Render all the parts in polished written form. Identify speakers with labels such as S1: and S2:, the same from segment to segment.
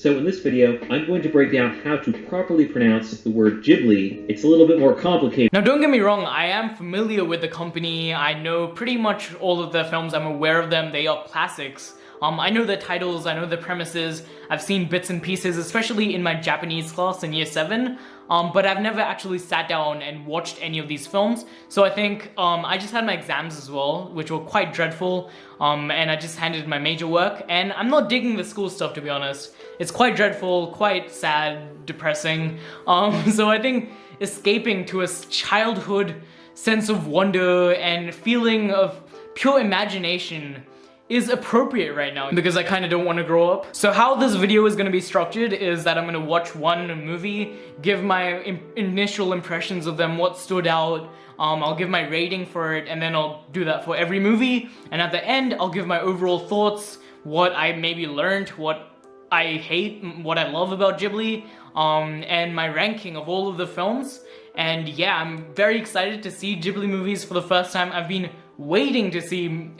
S1: So in this video, I'm going to break down how to properly pronounce the word Ghibli. It's a little bit more complicated.
S2: Now don't get me wrong, I am familiar with the company. I know pretty much all of their films, I'm aware of them, they are classics. I know the titles, I know the premises, I've seen bits and pieces, especially in my Japanese class in year 7, but I've never actually sat down and watched any of these films. So I think I just had my exams as well, which were quite dreadful, and I just handed my major work, and I'm not digging the school stuff, to be honest. It's quite dreadful, quite sad, depressing, so I think escaping to a childhood sense of wonder and feeling of pure imagination is appropriate right now because I kind of don't want to grow up. So how this video is going to be structured is that I'm going to watch one movie, give my initial impressions of them, what stood out, I'll give my rating for it, and then I'll do that for every movie, and at the end I'll give my overall thoughts, what I maybe learned, what I hate, what I love about Ghibli, and my ranking of all of the films. And yeah, I'm very excited to see Ghibli movies for the first time. I've been waiting to see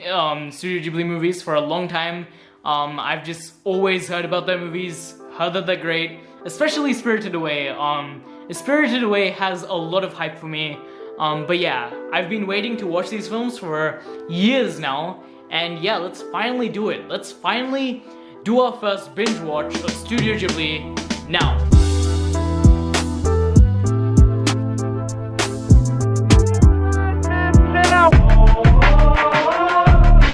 S2: Studio Ghibli movies for a long time. I've just always heard about their movies, heard that they're great, especially Spirited Away. Spirited Away has a lot of hype for me. But yeah, I've been waiting to watch these films for years now, and yeah, let's finally do it. Let's finally do our first binge watch of Studio Ghibli now.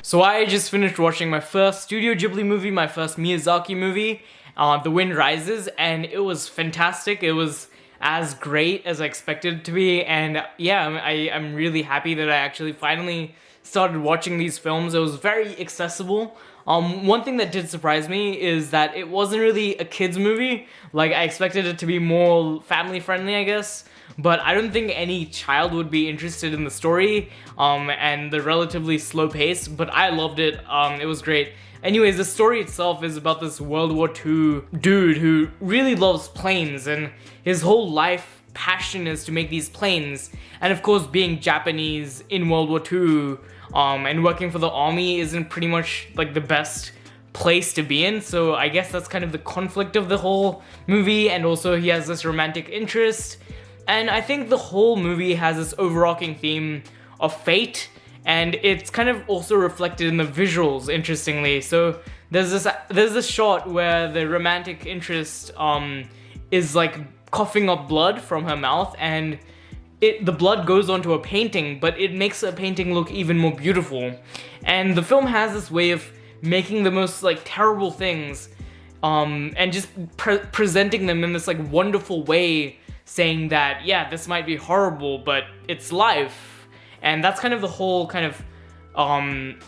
S2: So I just finished watching my first Studio Ghibli movie, my first Miyazaki movie, The Wind Rises, and it was fantastic. It was as great as I expected it to be, and yeah, I'm really happy that I actually finally started watching these films. It was very accessible. One thing that did surprise me is that it wasn't really a kids movie. Like, I expected it to be more family friendly, I guess. But I don't think any child would be interested in the story, and the relatively slow pace, but I loved it. It was great. Anyways, the story itself is about this World War II dude who really loves planes, and his whole life passion is to make these planes. And of course, being Japanese in World War II, and working for the army isn't pretty much like the best place to be in, so I guess that's kind of the conflict of the whole movie. And also he has this romantic interest, and I think the whole movie has this overarching theme of fate, and it's kind of also reflected in the visuals, interestingly. So there's this shot where the romantic interest is like coughing up blood from her mouth, and the blood goes onto a painting, but it makes a painting look even more beautiful. And the film has this way of making the most like terrible things, and just presenting them in this like wonderful way, saying that, yeah, this might be horrible, but it's life. And that's kind of the whole kind of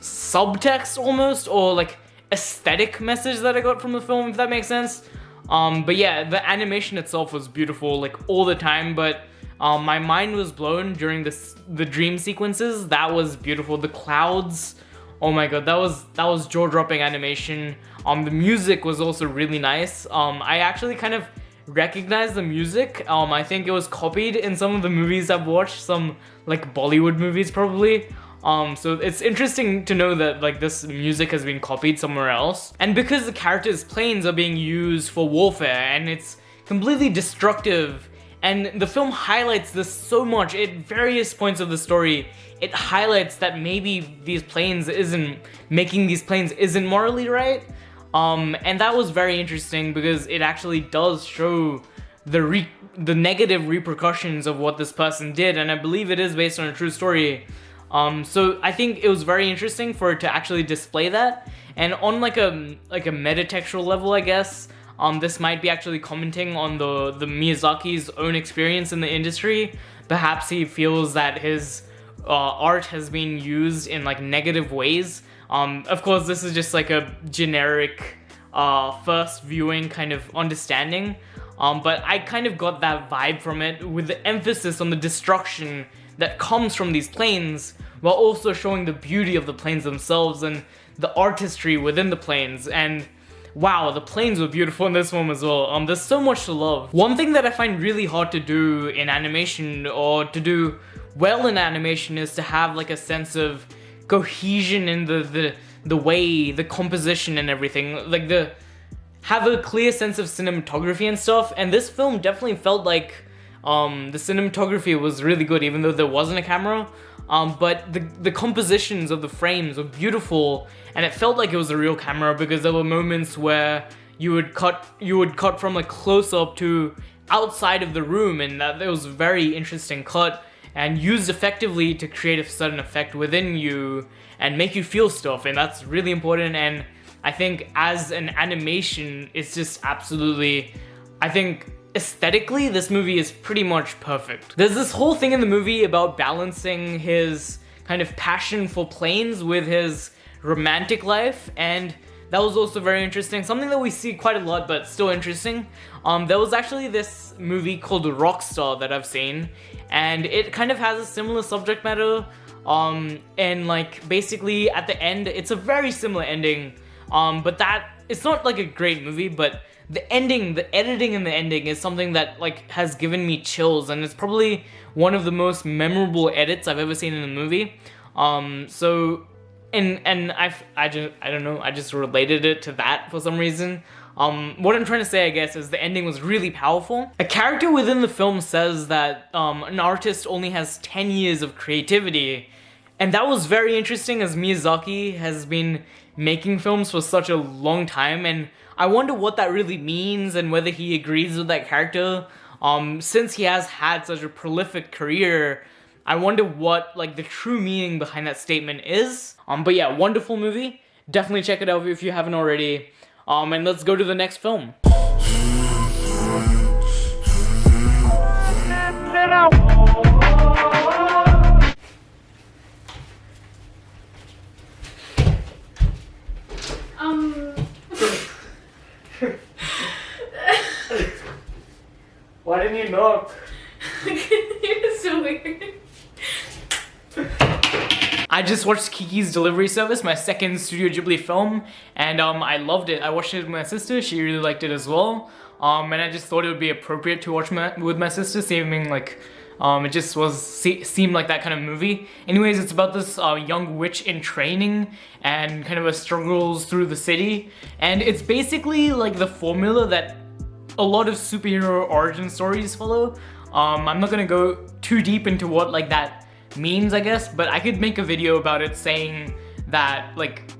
S2: subtext almost, or like aesthetic message that I got from the film, if that makes sense. But yeah, the animation itself was beautiful like all the time, but my mind was blown during the dream sequences. That was beautiful. The clouds, oh my god, that was jaw-dropping animation. The music was also really nice. I actually kind of recognized the music. I think it was copied in some of the movies I've watched, some like Bollywood movies probably. So it's interesting to know that like this music has been copied somewhere else. And because the characters' planes are being used for warfare, and it's completely destructive, and the film highlights this so much at various points of the story. It highlights that maybe making these planes isn't morally right. And that was very interesting because it actually does show the negative repercussions of what this person did, and I believe it is based on a true story. So I think it was very interesting for it to actually display that. And on like a metatextual level, I guess, this might be actually commenting on the Miyazaki's own experience in the industry. Perhaps he feels that his art has been used in like negative ways. Of course, this is just like a generic first viewing kind of understanding, but I kind of got that vibe from it, with the emphasis on the destruction that comes from these planes, while also showing the beauty of the planes themselves and the artistry within the planes. And wow, the planes were beautiful in this one as well. There's so much to love. One thing that I find really hard to do in animation, or to do well in animation, is to have like a sense of cohesion in the way, the composition and everything. Like have a clear sense of cinematography and stuff, and this film definitely felt like the cinematography was really good, even though there wasn't a camera. But the compositions of the frames were beautiful, and it felt like it was a real camera, because there were moments where you would cut from like close up to outside of the room, and that it was a very interesting cut and used effectively to create a sudden effect within you and make you feel stuff, and that's really important. And I think as an animation, it's just absolutely, I think aesthetically, this movie is pretty much perfect. There's this whole thing in the movie about balancing his kind of passion for planes with his romantic life, and that was also very interesting. Something that we see quite a lot, but still interesting. There was actually this movie called Rockstar that I've seen, and it kind of has a similar subject matter. And like basically at the end, it's a very similar ending. But it's not like a great movie, but the ending, the editing in the ending is something that like has given me chills, and it's probably one of the most memorable edits I've ever seen in a movie. And I don't know, I just related it to that for some reason. What I'm trying to say, I guess, is the ending was really powerful. A character within the film says that an artist only has 10 years of creativity, and that was very interesting, as Miyazaki has been making films for such a long time, and I wonder what that really means and whether he agrees with that character. Since he has had such a prolific career, I wonder what like the true meaning behind that statement is. But yeah, wonderful movie. Definitely check it out if you haven't already. And let's go to the next film. Why didn't you knock?
S3: You're so weird.
S2: I just watched Kiki's Delivery Service, my second Studio Ghibli film, and I loved it. I watched it with my sister, she really liked it as well. And I just thought it would be appropriate to watch with my sister, seeming like it just seemed like that kind of movie. Anyways, it's about this young witch in training and kind of a struggles through the city, and it's basically like the formula that a lot of superhero origin stories follow. I'm not gonna go too deep into what like that means, I guess, but I could make a video about it saying that like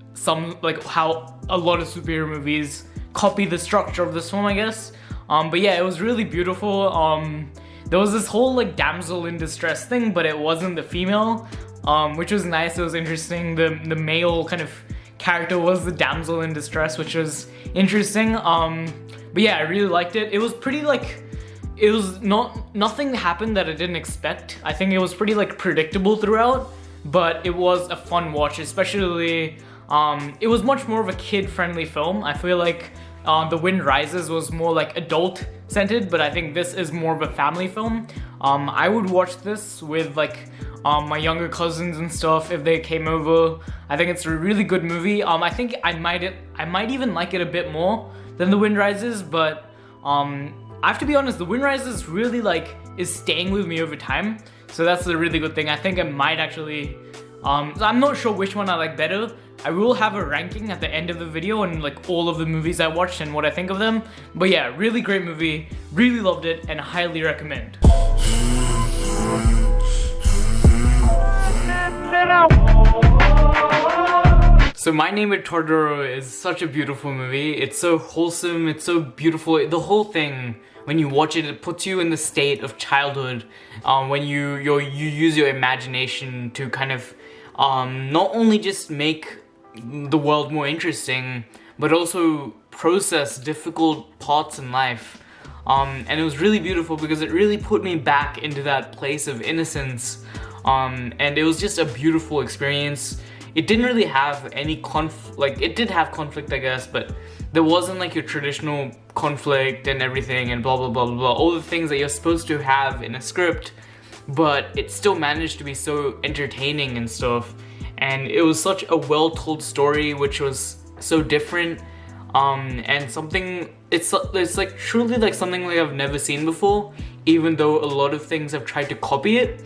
S2: how a lot of superhero movies copy the structure of this film, I guess. But yeah, it was really beautiful. There was this whole like damsel in distress thing, but it wasn't the female, which was nice. It was interesting. The male kind of character was the damsel in distress, which was interesting. But yeah, I really liked it. It was pretty like, it was nothing happened that I didn't expect. I think it was pretty like predictable throughout, but it was a fun watch, especially it was much more of a kid-friendly film. I feel like The Wind Rises was more like adult-centered, but I think this is more of a family film. I would watch this with like my younger cousins and stuff if they came over. I think it's a really good movie. I think I might even like it a bit more than The Wind Rises, but I have to be honest, The Wind Rises really like is staying with me over time, so that's a really good thing. I think I might actually, so I'm not sure which one I like better. I will have a ranking at the end of the video and like all of the movies I watched and what I think of them. But yeah, really great movie, really loved it, and highly recommend. So My Name is Totoro is such a beautiful movie. It's so wholesome, it's so beautiful. The whole thing, when you watch it, it puts you in the state of childhood. When you use your imagination to kind of not only just make the world more interesting, but also process difficult parts in life. And it was really beautiful because it really put me back into that place of innocence. And it was just a beautiful experience. It didn't really have any like it did have conflict, I guess, but there wasn't like your traditional conflict and everything and blah blah blah blah blah, all the things that you're supposed to have in a script, but it still managed to be so entertaining and stuff. And it was such a well-told story, which was so different, and something, it's like truly like something like I've never seen before, even though a lot of things have tried to copy it.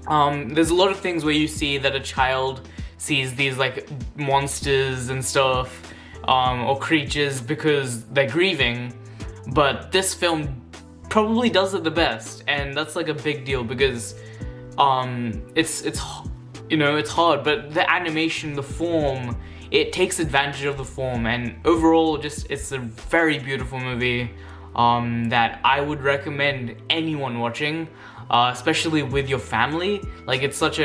S2: There's a lot of things where you see that a child sees these like monsters and stuff, or creatures because they're grieving, but this film probably does it the best, and that's like a big deal because it's you know, it's hard, but the animation, the form, it takes advantage of the form, and overall just it's a very beautiful movie that I would recommend anyone watching, especially with your family. Like it's such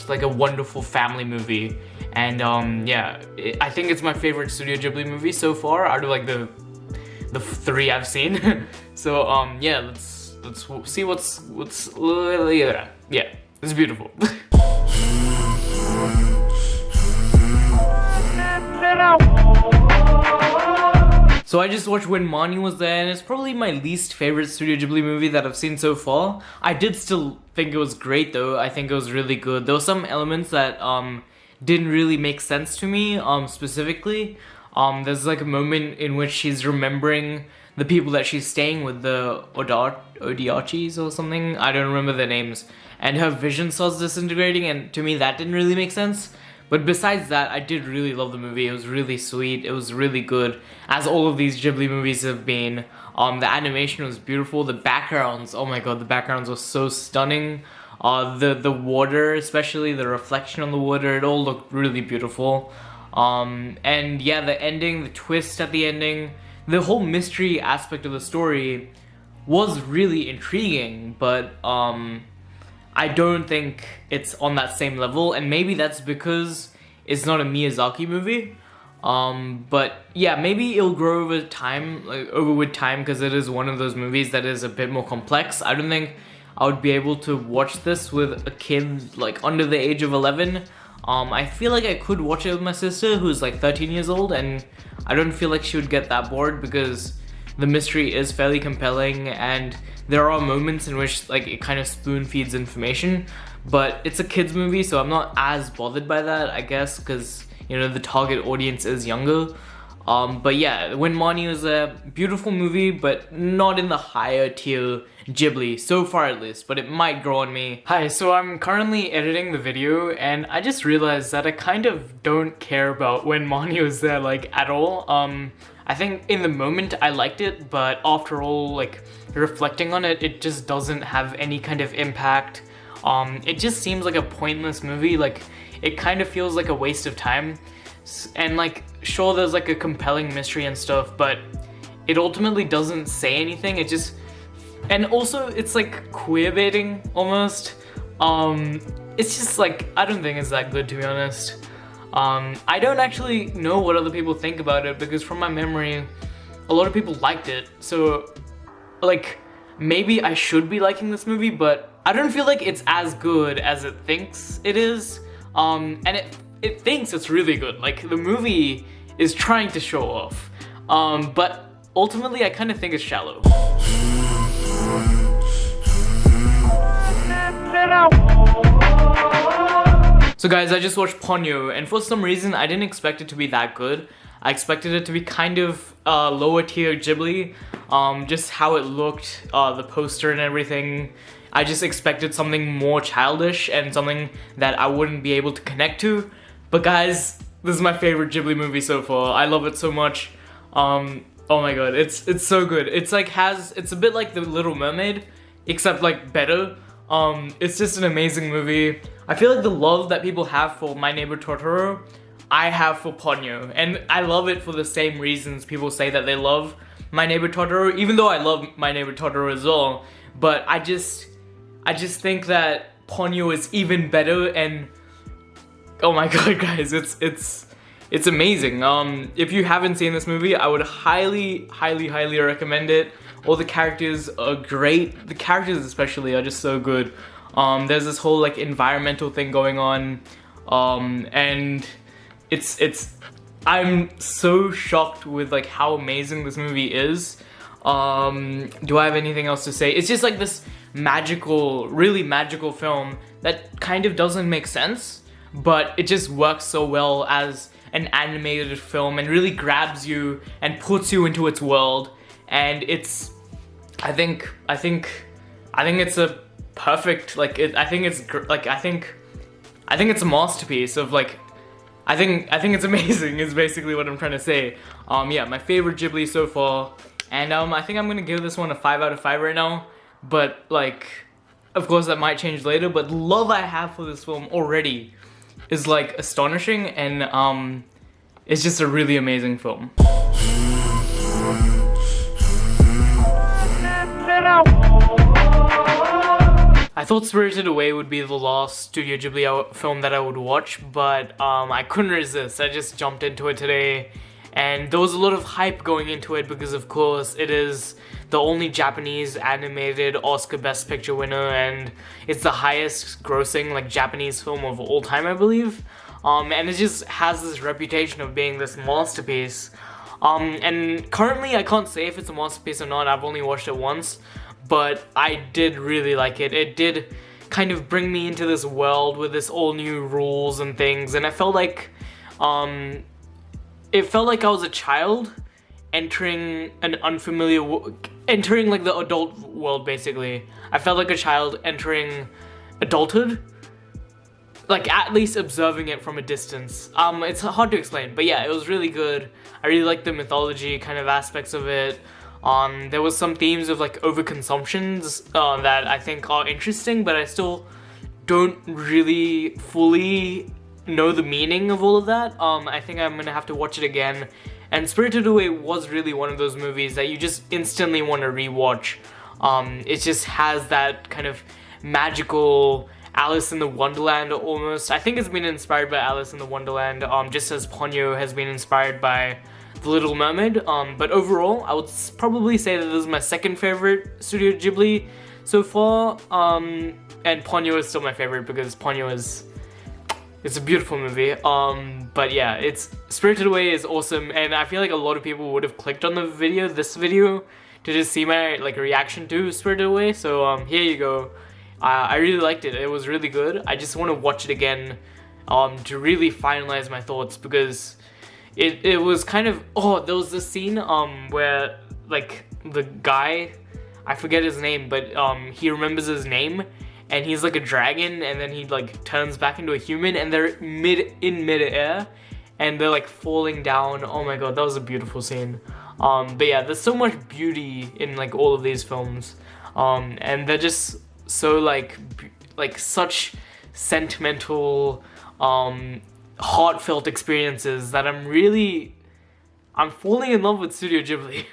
S2: like a wonderful family movie, and yeah, I think it's my favorite Studio Ghibli movie so far out of like the 3 I've seen. So yeah, let's see what's yeah, it's beautiful. So I just watched When Marnie Was There, and it's probably my least favorite Studio Ghibli movie that I've seen so far. I did still think it was great though. I think it was really good. There were some elements that didn't really make sense to me specifically. There's like a moment in which she's remembering the people that she's staying with, the Odiachis or something. I don't remember their names. And her vision starts disintegrating, and to me that didn't really make sense. But besides that, I did really love the movie. It was really sweet. It was really good, as all of these Ghibli movies have been. The animation was beautiful. The backgrounds, oh my god, the backgrounds were so stunning. The water, especially the reflection on the water, it all looked really beautiful. And yeah, the ending, the twist at the ending, the whole mystery aspect of the story was really intriguing, but I don't think it's on that same level, and maybe that's because it's not a Miyazaki movie. But yeah, maybe it'll grow over time, with time, because it is one of those movies that is a bit more complex. I don't think I would be able to watch this with a kid like under the age of 11. I feel like I could watch it with my sister, who's like 13 years old, and I don't feel like she would get that bored because the mystery is fairly compelling, and there are moments in which like it kind of spoon feeds information, but it's a kids movie, so I'm not as bothered by that, I guess, because you know the target audience is younger. But yeah, When Marnie Was a beautiful movie, but not in the higher tier Ghibli, so far at least, but it might grow on me. Hi, so I'm currently editing the video, and I just realized that I kind of don't care about When Marnie Was There, like, at all. I think in the moment I liked it, but after all, like, reflecting on it, it just doesn't have any kind of impact. It just seems like a pointless movie, like, it kind of feels like a waste of time. And like, sure, there's like a compelling mystery and stuff, but it ultimately doesn't say anything. It just, and also it's like queer baiting almost. It's just like, I don't think it's that good, to be honest. I don't actually know what other people think about it, because from my memory, a lot of people liked it. So like, maybe I should be liking this movie, but I don't feel like it's as good as it thinks it is. And it thinks it's really good. Like, the movie is trying to show off. But ultimately I kind of think it's shallow. So guys, I just watched Ponyo, and for some reason I didn't expect it to be that good. I expected it to be kind of lower tier Ghibli, just how it looked, the poster and everything. I just expected something more childish and something that I wouldn't be able to connect to. But guys, this is my favorite Ghibli movie so far. I love it so much. Oh my god, it's so good. It's like it's a bit like The Little Mermaid, except like better. It's just an amazing movie. I feel like the love that people have for My Neighbor Totoro, I have for Ponyo, and I love it for the same reasons people say that they love My Neighbor Totoro, even though I love My Neighbor Totoro as well. But I just think that Ponyo is even better, and oh my god, guys, it's amazing. If you haven't seen this movie, I would highly recommend it. All the characters are great. The characters especially are just so good. There's this whole like environmental thing going on, and I'm so shocked with like how amazing this movie is. Do I have anything else to say? It's just like this magical, really magical film that kind of doesn't make sense, but it just works so well as an animated film and really grabs you and puts you into its world. And I think it's a perfect, like, I think it's a masterpiece of like I think it's amazing is basically what I'm trying to say. Yeah, my favorite Ghibli so far. And I think I'm gonna give this one a 5 out of 5 right now. But like, of course that might change later, but the love I have for this film already is like astonishing, and it's just a really amazing film. I thought Spirited Away would be the last Studio Ghibli film that I would watch, but I couldn't resist. I just jumped into it today, and there was a lot of hype going into it because of course it is the only Japanese animated Oscar Best Picture winner, and it's the highest grossing like Japanese film of all time, I believe. And it just has this reputation of being this masterpiece. And currently I can't say if it's a masterpiece or not. I've only watched it once, but I did really like it. It did kind of bring me into this world with this all new rules and things, and I felt like it felt like I was a child entering an unfamiliar entering like the adult world. Basically I felt like a child entering adulthood, like at least observing it from a distance. It's hard to explain, but yeah, it was really good. I really liked the mythology kind of aspects of it. There was some themes of like overconsumptions that I think are interesting, but I still don't really fully know the meaning of all of that. I think I'm gonna have to watch it again. And Spirited Away was really one of those movies that you just instantly want to rewatch. It just has that kind of magical Alice in the Wonderland almost. I think it's been inspired by Alice in the Wonderland, just as Ponyo has been inspired by The Little Mermaid. But overall, I would probably say that this is my second favorite Studio Ghibli so far. And Ponyo is still my favorite because Ponyo is... it's a beautiful movie. But yeah, Spirited Away is awesome, and I feel like a lot of people would have clicked on this video to just see my like reaction to Spirited Away. So here you go. I really liked it. It was really good. I just want to watch it again to really finalize my thoughts, because it was kind of, there was this scene where like the guy, I forget his name, but he remembers his name, and he's like a dragon, and then he like turns back into a human, and they're in mid-air, and they're like falling down. Oh my god, that was a beautiful scene. But yeah, there's so much beauty in like all of these films, and they're just so like such sentimental, heartfelt experiences that I'm falling in love with Studio Ghibli.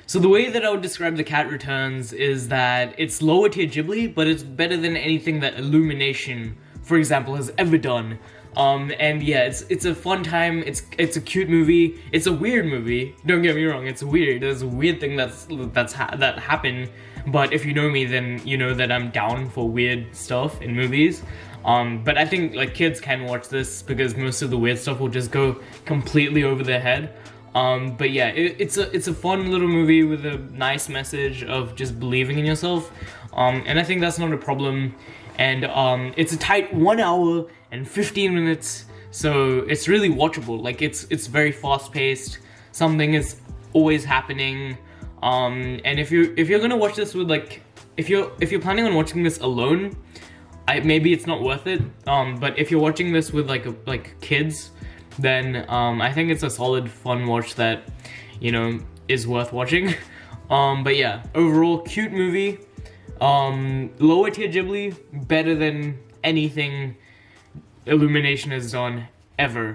S2: So the way that I would describe The Cat Returns is that it's lower tier Ghibli, but it's better than anything that Illumination, for example, has ever done. And yeah, it's a fun time. It's a cute movie. It's a weird movie. Don't get me wrong. It's weird. There's a weird thing that happened. But if you know me, then you know that I'm down for weird stuff in movies. But I think like kids can watch this because most of the weird stuff will just go completely over their head. But yeah, it's a fun little movie with a nice message of just believing in yourself. And I think that's not a problem. And it's a tight 1 hour and 15 minutes, so it's really watchable. Like it's very fast paced. Something is always happening. And if you're gonna watch this with like, if you're planning on watching this alone, maybe it's not worth it. But if you're watching this with like kids, then I think it's a solid fun watch that, you know, is worth watching. But yeah, overall cute movie. Lower tier Ghibli, better than anything Illumination has done ever.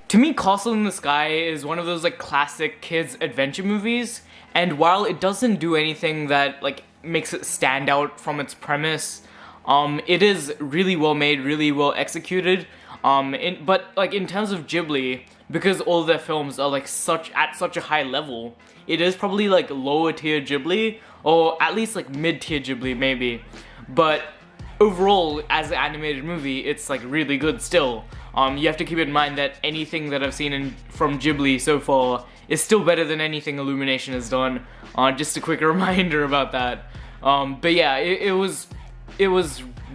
S2: To me, Castle in the Sky is one of those like classic kids adventure movies, and while it doesn't do anything that like makes it stand out from its premise, it is really well made, really well executed. But like in terms of Ghibli, because all their films are like at such a high level, it is probably like lower tier Ghibli, or at least like mid tier Ghibli maybe. But overall, as an animated movie, it's like really good still. You have to keep in mind that anything that I've seen from Ghibli so far is still better than anything Illumination has done. Just a quick reminder about that. But yeah, it was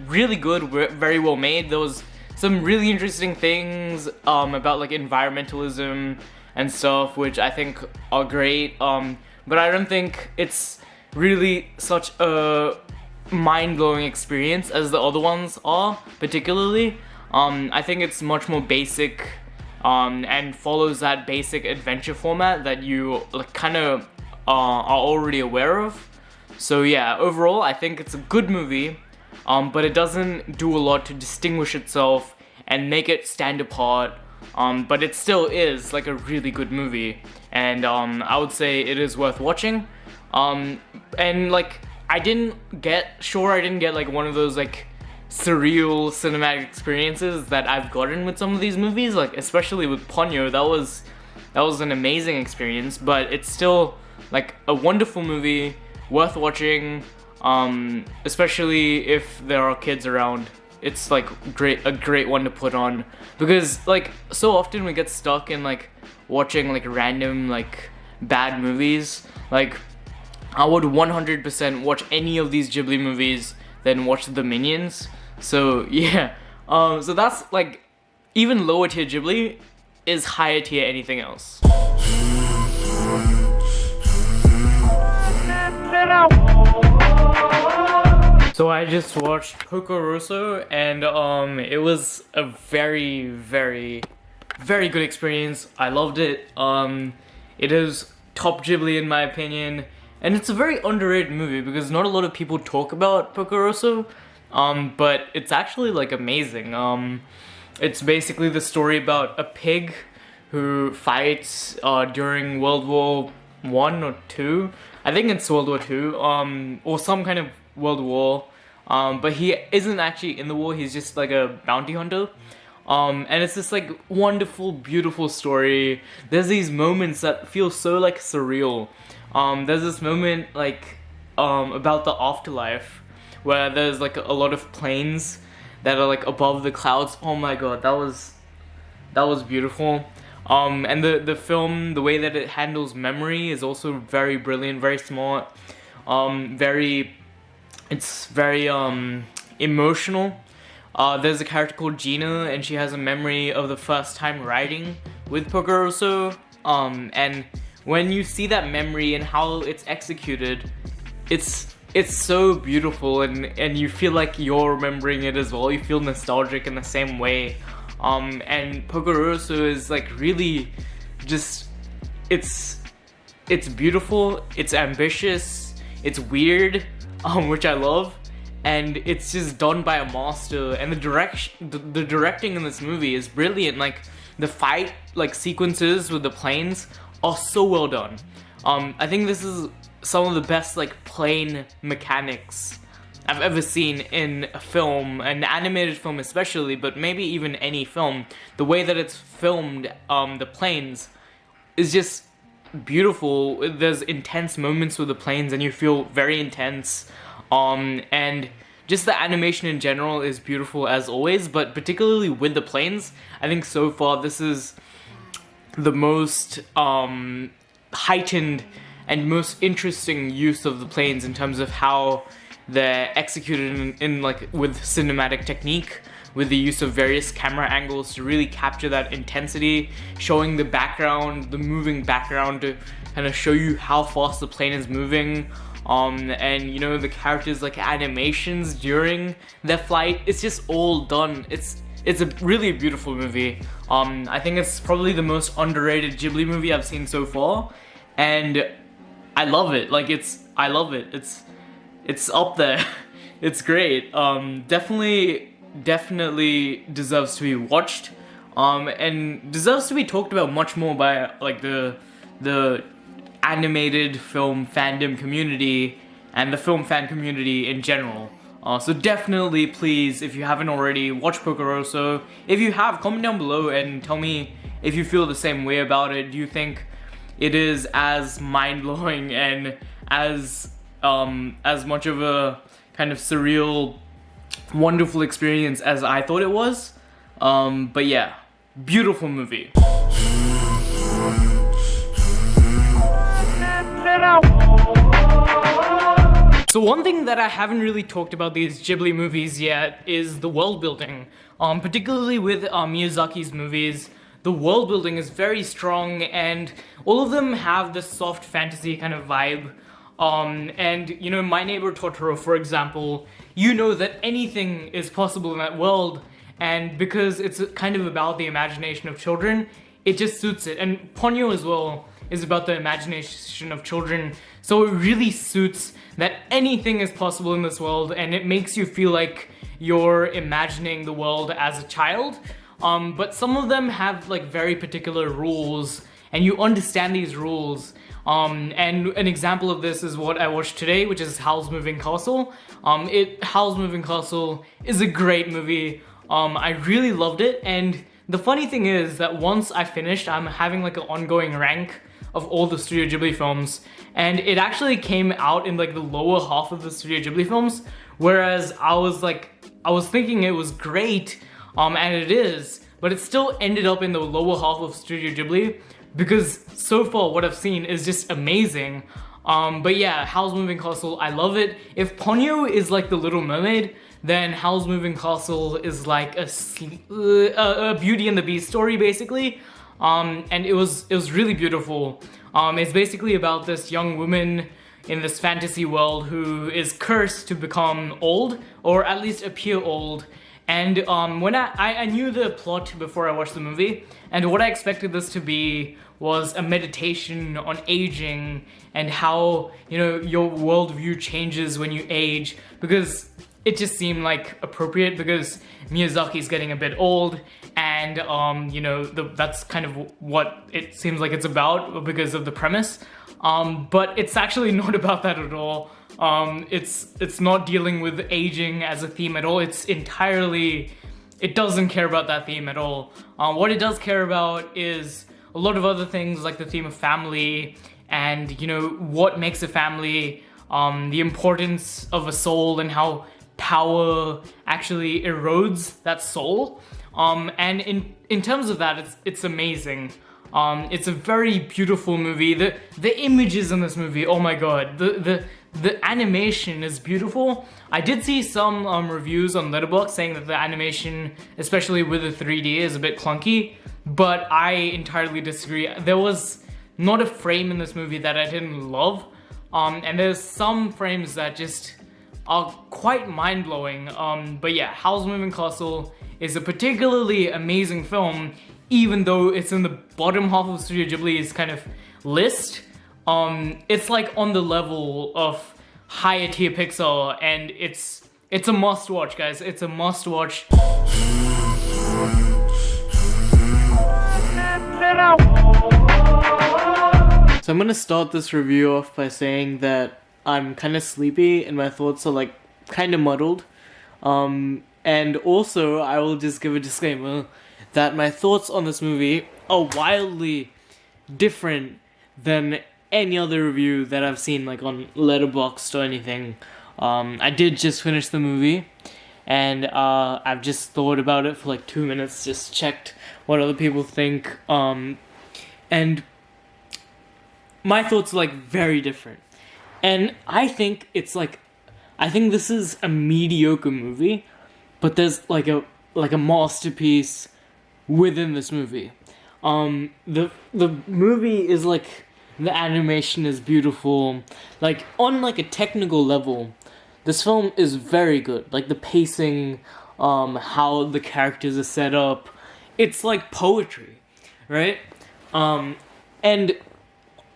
S2: really good, very well made. There was some really interesting things about like environmentalism and stuff, which I think are great. But I don't think it's really such a mind-blowing experience as the other ones are, particularly. I think it's much more basic and follows that basic adventure format that you like kind of are already aware of. So yeah, overall I think it's a good movie, but it doesn't do a lot to distinguish itself and make it stand apart, but it still is like a really good movie, and I would say it is worth watching. And like I didn't get like one of those like surreal cinematic experiences that I've gotten with some of these movies, like especially with Ponyo. That was an amazing experience, but it's still like a wonderful movie, worth watching, especially if there are kids around. It's like a great one to put on, because like so often we get stuck in like watching like random like bad movies. Like I would 100% watch any of these Ghibli movies than watch the Minions. So yeah, so that's like even lower tier Ghibli is higher tier anything else. So I just watched PORCO Rosso, and it was a very, very, very good experience. I loved it. It is top Ghibli in my opinion, and it's a very underrated movie because not a lot of people talk about PORCO Rosso, but it's actually like amazing. It's basically the story about a pig who fights during World War I or II. I think it's World War II, or some kind of world war, but he isn't actually in the war. He's just like a bounty hunter, and it's this like wonderful, beautiful story. There's these moments that feel so like surreal. There's this moment like about the afterlife where there's like a lot of planes that are like above the clouds. Oh my god, that was beautiful. And the film, the way that it handles memory is also very brilliant, very smart, it's very emotional. There's a character called Gina, and she has a memory of the first time riding with PORCO Rosso, and when you see that memory and how it's executed, it's so beautiful, and you feel like you're remembering it as well. You feel nostalgic in the same way. And PORCO Rosso is like really just, it's beautiful, it's ambitious, it's weird, which I love, and it's just done by a master. And the directing in this movie is brilliant. Like the fight like sequences with the planes are so well done. I think this is some of the best like plane mechanics I've ever seen in a film, an animated film especially, but maybe even any film. The way that it's filmed, the planes, is just beautiful. There's intense moments with the planes and you feel very intense. And just the animation in general is beautiful as always, but particularly with the planes, I think so far this is the most heightened and most interesting use of the planes in terms of how they're executed in like with cinematic technique, with the use of various camera angles to really capture that intensity, showing the background, the moving background, to kind of show you how fast the plane is moving, and you know, the characters like animations during their flight. It's just all done. It's a really beautiful movie. I think it's probably the most underrated Ghibli movie I've seen so far, and I love it. Like I love it. It's up there. It's great. Definitely deserves to be watched, and deserves to be talked about much more by like the animated film fandom community and the film fan community in general. So definitely, please, if you haven't already, watch PORCO Rosso. If you have, comment down below and tell me if you feel the same way about it. Do you think it is as mind-blowing and as much of a kind of surreal, wonderful experience as I thought it was? But yeah, beautiful movie. So one thing that I haven't really talked about these Ghibli movies yet is the world building. Particularly with Miyazaki's movies, the world building is very strong, and all of them have this soft fantasy kind of vibe. And you know, My Neighbor Totoro, for example, you know that anything is possible in that world, and because it's kind of about the imagination of children, it just suits it. And Ponyo as well is about the imagination of children, so it really suits that anything is possible in this world, and it makes you feel like you're imagining the world as a child. But some of them have like very particular rules, and you understand these rules. And an example of this is what I watched today, which is Howl's Moving Castle. Howl's Moving Castle is a great movie. I really loved it, and the funny thing is that once I finished, I'm having like an ongoing rank of all the Studio Ghibli films, and it actually came out in like the lower half of the Studio Ghibli films, whereas I was thinking it was great, and it is, but it still ended up in the lower half of Studio Ghibli, because so far what I've seen is just amazing. But yeah, Howl's Moving Castle, I love it. If Ponyo is like the Little Mermaid, then Howl's Moving Castle is like a Beauty and the Beast story, basically. And it was really beautiful. It's basically about this young woman in this fantasy world who is cursed to become old, or at least appear old. And when I knew the plot before I watched the movie, and what I expected this to be was a meditation on aging and how, you know, your worldview changes when you age, because it just seemed like appropriate because Miyazaki's getting a bit old, and you know, that's kind of what it seems like it's about because of the premise. But it's actually not about that at all. It's not dealing with aging as a theme at all. It doesn't care about that theme at all. What it does care about is a lot of other things, like the theme of family, and you know, what makes a family, the importance of a soul, and how power actually erodes that soul. And in terms of that, it's amazing. It's a very beautiful movie. The images in this movie, oh my god, the animation is beautiful. I did see some reviews on Letterboxd saying that the animation, especially with the 3D, is a bit clunky, but I entirely disagree. There was not a frame in this movie that I didn't love, and there's some frames that just are quite mind-blowing. But yeah, Howl's Moving Castle is a particularly amazing film, even though it's in the bottom half of Studio Ghibli's kind of list. It's like on the level of higher tier Pixar, and it's a must-watch, guys. It's a must-watch. So I'm gonna start this review off by saying that I'm kind of sleepy and my thoughts are like kind of muddled. And also, I will just give a disclaimer that my thoughts on this movie are wildly different than any other review that I've seen, like on Letterboxd or anything. I did just finish the movie, and I've just thought about it for like 2 minutes, just checked what other people think, and my thoughts are like very different. And I think this is a mediocre movie, but there's like a masterpiece within this movie. The movie is like, the animation is beautiful. Like, on like a technical level, this film is very good. Like the pacing, how the characters are set up, it's like poetry, right? And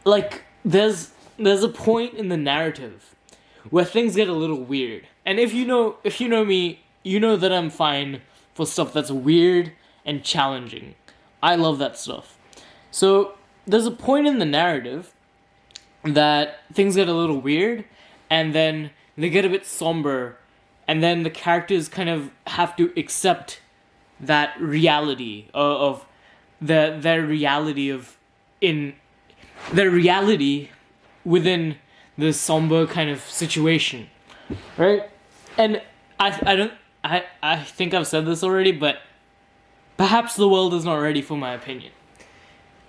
S2: like there's a point in the narrative where things get a little weird. And if you know me, you know that I'm fine for stuff that's weird and challenging. I love that stuff. So there's a point in the narrative that things get a little weird, and then they get a bit somber, and then the characters kind of have to accept that reality of their reality within the somber kind of situation, right? And I think I've said this already, but perhaps the world is not ready for my opinion.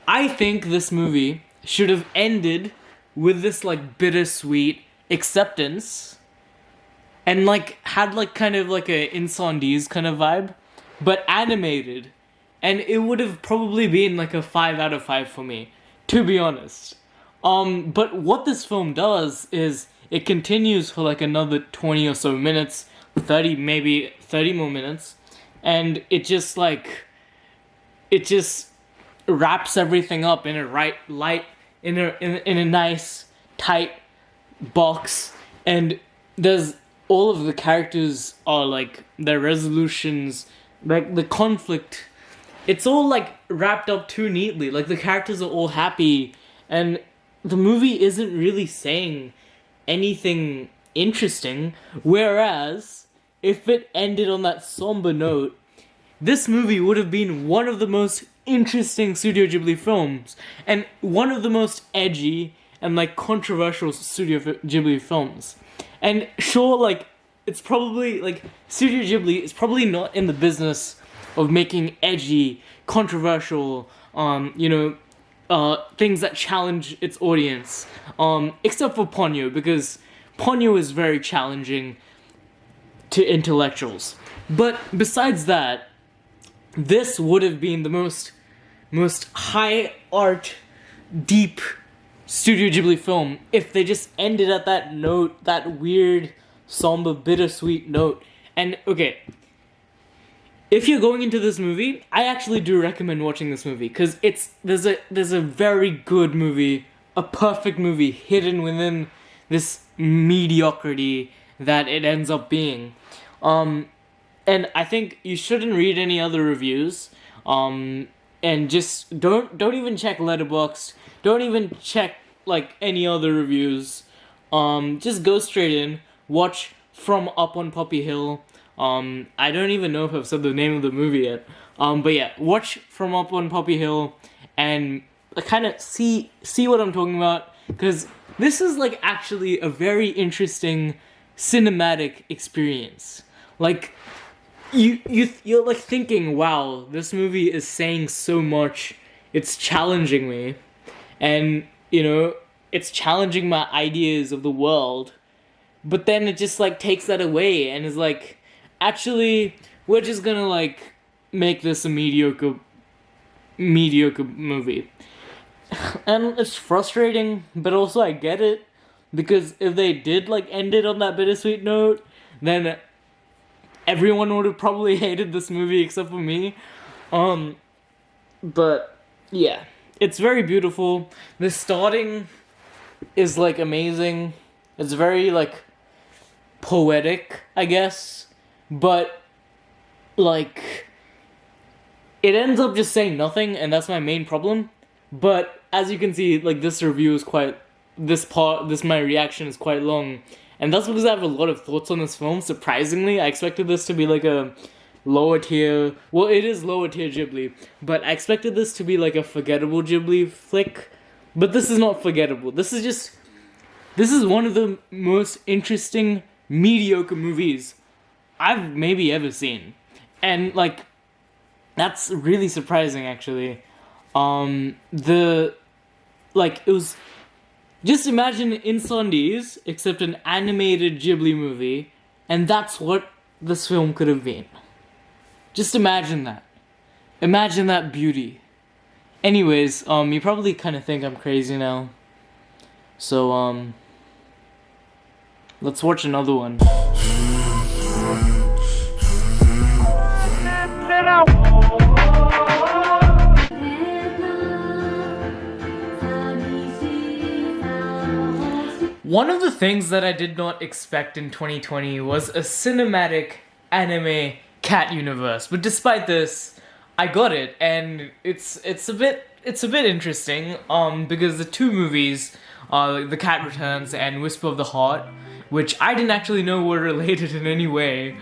S2: I think this movie should have ended with this like bittersweet acceptance and like had like kind of like a Incendies kind of vibe, but animated, and it would have probably been like a 5 out of 5 for me, to be honest. But what this film does is it continues for like another 20 or so minutes, 30, maybe 30 more minutes, and it just wraps everything up in a nice tight box, and there's all of the characters are like their resolutions, like the conflict, it's all like wrapped up too neatly. Like the characters are all happy, and the movie isn't really saying anything interesting. Whereas if it ended on that somber note, this movie would have been one of the most interesting Studio Ghibli films, and one of the most edgy and like controversial Studio Ghibli films. And sure, like it's probably like Studio Ghibli is probably not in the business of making edgy, controversial, things that challenge its audience, except for Ponyo, because Ponyo is very challenging to intellectuals. But besides that, this would have been the most high art, deep Studio Ghibli film if they just ended at that note, that weird, somber, bittersweet note. And okay, if you're going into this movie, I actually do recommend watching this movie, because there's a very good movie, a perfect movie hidden within this mediocrity that it ends up being. And I think you shouldn't read any other reviews. And just don't even check Letterboxd. Don't even check like any other reviews. Just go straight in. Watch From Up on Poppy Hill. I don't even know if I've said the name of the movie yet. But yeah, watch From Up on Poppy Hill and kind of see what I'm talking about, because this is like actually a very interesting cinematic experience. Like you're like thinking, wow, this movie is saying so much. It's challenging me, and it's challenging my ideas of the world. But then it just like takes that away and is like, actually, we're just gonna like make this a mediocre movie. And it's frustrating, but also I get it, because if they did like end it on that bittersweet note, then everyone would have probably hated this movie except for me. But yeah, it's very beautiful. The starting is like amazing. It's very like poetic, I guess, but like it ends up just saying nothing, and that's my main problem. But as you can see, like this review is my reaction is quite long, and that's because I have a lot of thoughts on this film. Surprisingly, I expected this to be like a lower tier, well, it is lower tier Ghibli, but I expected this to be like a forgettable Ghibli flick, but this is not forgettable. This is one of the most interesting, mediocre movies I've maybe ever seen. And like, that's really surprising actually. It was, just imagine Incendies, except an animated Ghibli movie, and that's what this film could have been. Just imagine that. Imagine that beauty. Anyways, you probably kind of think I'm crazy now. So, let's watch another one. One of the things that I did not expect in 2020 was a cinematic anime cat universe, but despite this, I got it, and it's a bit interesting, because the two movies, The Cat Returns and Whisper of the Heart, which I didn't actually know were related in any way,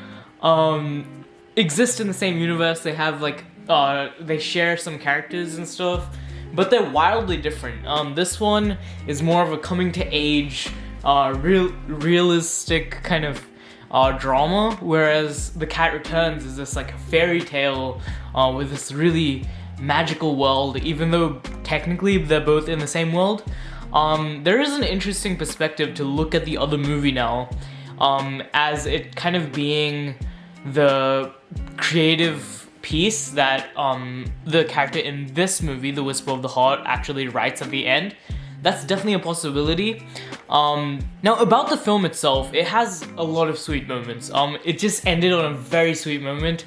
S2: exist in the same universe. They have like, they share some characters and stuff, but they're wildly different. This one is more of a coming to age, realistic kind of drama, whereas The Cat Returns is this like fairy tale with this really magical world, even though technically they're both in the same world. There is an interesting perspective to look at the other movie now. as it kind of being the creative piece that the character in this movie, The Whisper of the Heart, actually writes at the end. That's definitely a possibility. Now about the film itself, it has a lot of sweet moments. It just ended on a very sweet moment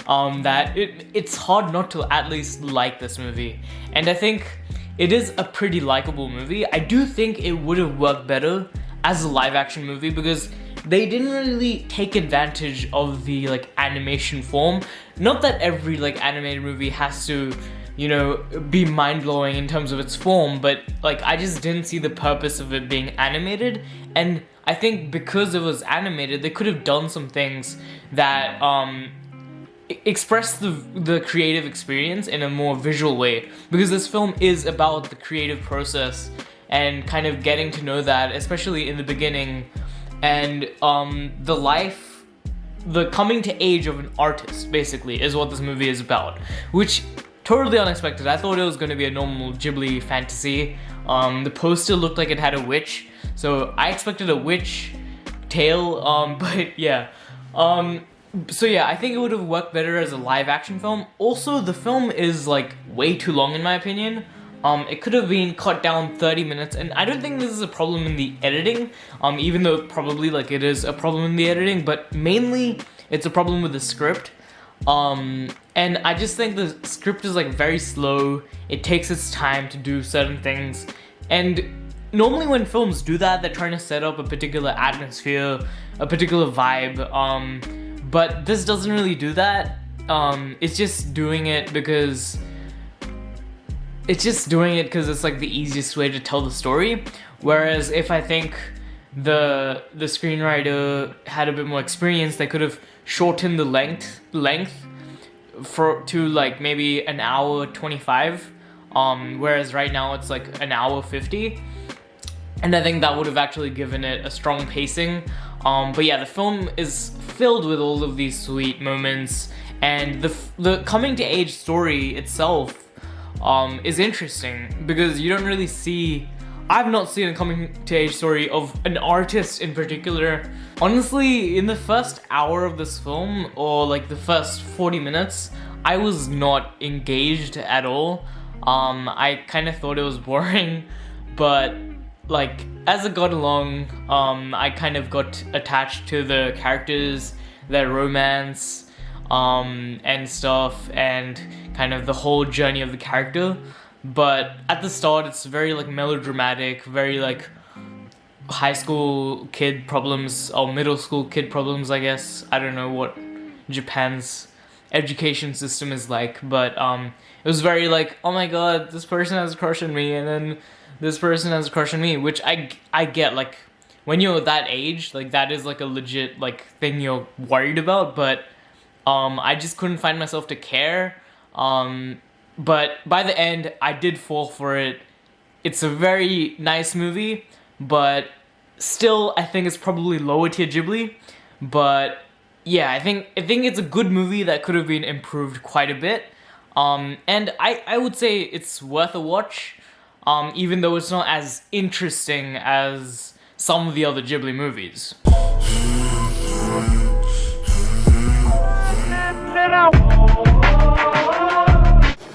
S2: that it's hard not to at least like this movie. And I think it is a pretty likable movie. I do think it would have worked better as a live action movie because they didn't really take advantage of the like animation form. Not that every like animated movie has to, you know, be mind-blowing in terms of its form, but like I just didn't see the purpose of it being animated. And I think because it was animated, they could have done some things that express the creative experience in a more visual way, because this film is about the creative process and kind of getting to know that, especially in the beginning, and the coming to age of an artist, basically, is what this movie is about, which totally unexpected. I thought it was going to be a normal Ghibli fantasy. The poster looked like it had a witch, so I expected a witch tale, but yeah. So yeah, I think it would have worked better as a live action film. Also, the film is like way too long in my opinion. It could have been cut down 30 minutes, and I don't think this is a problem in the editing, even though probably like it is a problem in the editing, but mainly it's a problem with the script. And I just think the script is like very slow. It takes its time to do certain things, and normally when films do that, they're trying to set up a particular atmosphere, a particular vibe, but this doesn't really do that. It's just doing it because it's like the easiest way to tell the story. Whereas if I think the screenwriter had a bit more experience, they could have shortened the length to like maybe an hour 25, whereas right now it's like an hour 50, and I think that would have actually given it a strong pacing. But yeah, the film is filled with all of these sweet moments, and the coming to age story itself is interesting because you don't really see. I've not seen a coming to age story of an artist in particular. Honestly, in the first hour of this film, or like the first 40 minutes, I was not engaged at all. I kind of thought it was boring, but like as it got along, I kind of got attached to the characters, their romance, and stuff, and kind of the whole journey of the character. But at the start, it's very like melodramatic, very like high school kid problems, or middle school kid problems, I guess. I don't know what Japan's education system is like, but it was very like, oh my god, this person has a crush on me, and then this person has a crush on me, which I get, like, when you're that age, like, that is like a legit like thing you're worried about, but I just couldn't find myself to care. But by the end, I did fall for it. It's a very nice movie, but still, I think it's probably lower tier Ghibli. But yeah, I think it's a good movie that could have been improved quite a bit. And I would say it's worth a watch, even though it's not as interesting as some of the other Ghibli movies.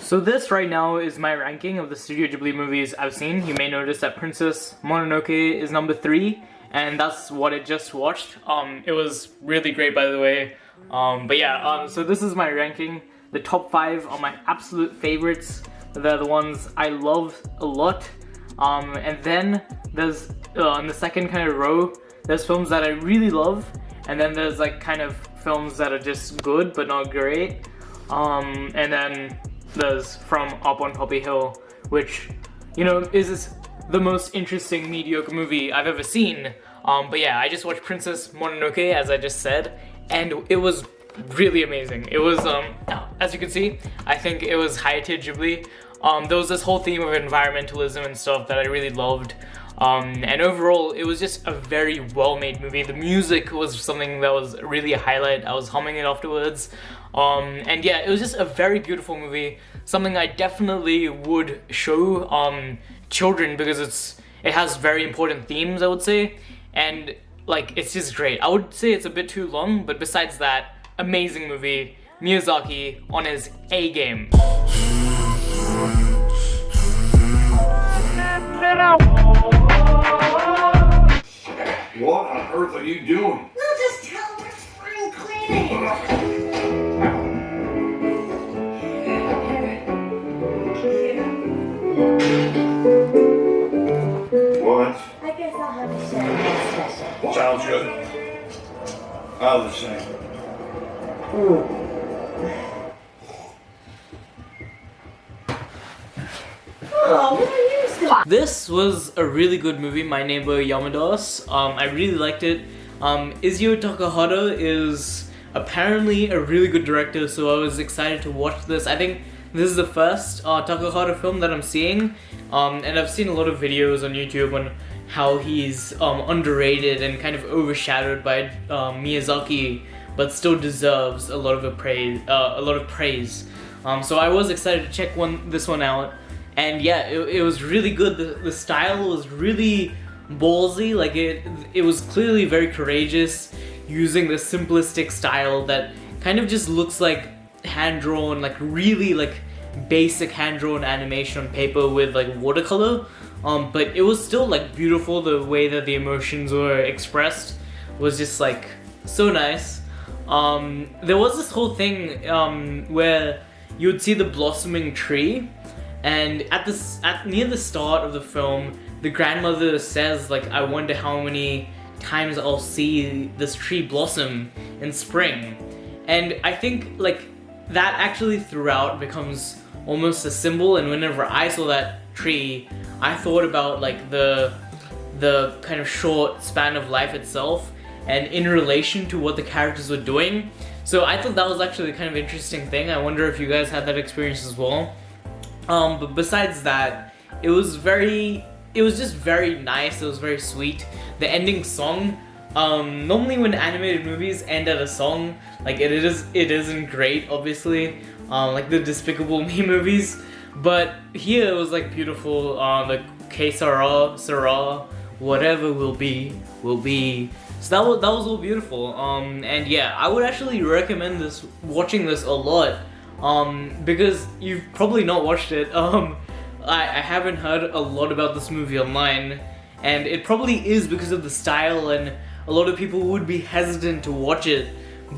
S2: So this right now is my ranking of the Studio Ghibli movies I've seen. You may notice that Princess Mononoke is number 3, and that's what I just watched. It was really great, by the way. But yeah, so this is my ranking. The top 5 are my absolute favorites. They're the ones I love a lot. And then there's, in the second kind of row, there's films that I really love, and then there's like kind of films that are just good but not great. And then there's From Up on Poppy Hill, which, you know, is the most interesting mediocre movie I've ever seen. But yeah, I just watched Princess Mononoke, as I just said, and it was really amazing. It was, as you can see, I think it was high tier Ghibli. There was this whole theme of environmentalism and stuff that I really loved. And overall, it was just a very well-made movie. The music was something that was really a highlight. I was humming it afterwards. And yeah, it was just a very beautiful movie. Something I definitely would show children, because it has very important themes, I would say. And like, it's just great. I would say it's a bit too long, but besides that, amazing movie. Miyazaki on his A game.
S4: What on earth are you doing?
S3: No, just tell we're spring cleaning.
S4: What?
S3: I guess I'll have to share next session.
S4: Sounds good. I'll the same.
S3: Oh, what are you still?
S2: This was a really good movie, My Neighbor Yamadas. I really liked it. Izuo Takahata is apparently a really good director, so I was excited to watch this. I think this is the first Takahata film that I'm seeing, and I've seen a lot of videos on YouTube on how he's underrated and kind of overshadowed by Miyazaki, but still deserves a lot of praise. So I was excited to check this one out. And yeah, it was really good. The style was really ballsy. Like it was clearly very courageous, using the simplistic style that kind of just looks like hand-drawn, like really like basic hand-drawn animation on paper with like watercolor. But it was still like beautiful. The way that the emotions were expressed was just like so nice. There was this whole thing where you would see the blossoming tree. And near the start of the film, the grandmother says, like, I wonder how many times I'll see this tree blossom in spring. And I think, like, that actually throughout becomes almost a symbol. And whenever I saw that tree, I thought about, like, the kind of short span of life itself and in relation to what the characters were doing. So I thought that was actually a kind of interesting thing. I wonder if you guys had that experience as well. But besides that, it was just very nice. It was very sweet. The ending song, normally when animated movies end at a song, like it isn't great, obviously, like the Despicable Me movies. But here it was like beautiful. Like Que sera, whatever will be, will be. So that was all beautiful. And yeah, I would actually recommend watching this a lot. Because you've probably not watched it. I haven't heard a lot about this movie online, and it probably is because of the style, and a lot of people would be hesitant to watch it.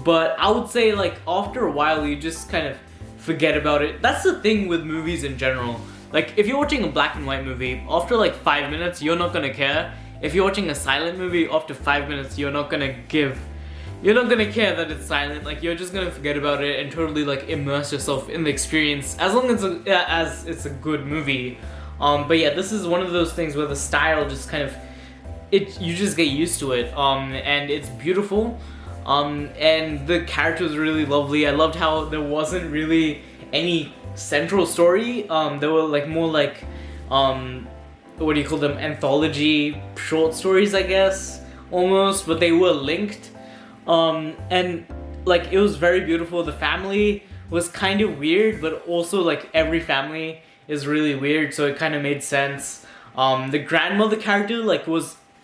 S2: But I would say, like, after a while, you just kind of forget about it. That's the thing with movies in general. Like, if you're watching a black and white movie, after like 5 minutes, you're not gonna care. If you're watching a silent movie, after 5 minutes, you're not gonna care that it's silent. Like, you're just gonna forget about it and totally like immerse yourself in the experience, as long as it's a good movie. But yeah, this is one of those things where the style just kind of you just get used to it. And it's beautiful. And the characters are really lovely. I loved how there wasn't really any central story. There were like more like what do you call them, anthology short stories, I guess, almost, but they were linked. And like it was very beautiful. The family was kind of weird, but also like every family is really weird, so it kind of made sense. The grandmother character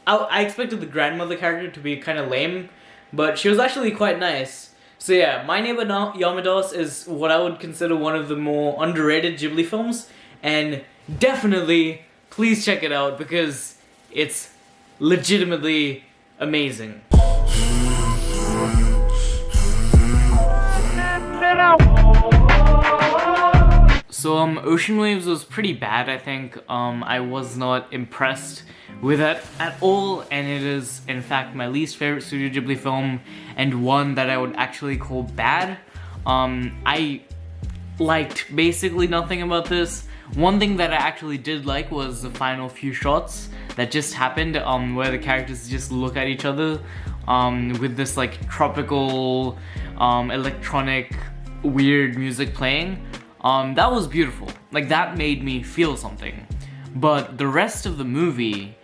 S2: I expected the grandmother character to be kind of lame, but she was actually quite nice. So yeah, My Neighbor Yamadas is what I would consider one of the more underrated Ghibli films, and definitely please check it out because it's legitimately amazing. So Ocean Waves was pretty bad, I think. I was not impressed with it at all, and it is in fact my least favorite Studio Ghibli film, and one that I would actually call bad. I liked basically nothing about this. One thing that I actually did like was the final few shots that just happened, where the characters just look at each other, with this like tropical, electronic, weird music playing. That was beautiful. Like, that made me feel something. But the rest of the movie,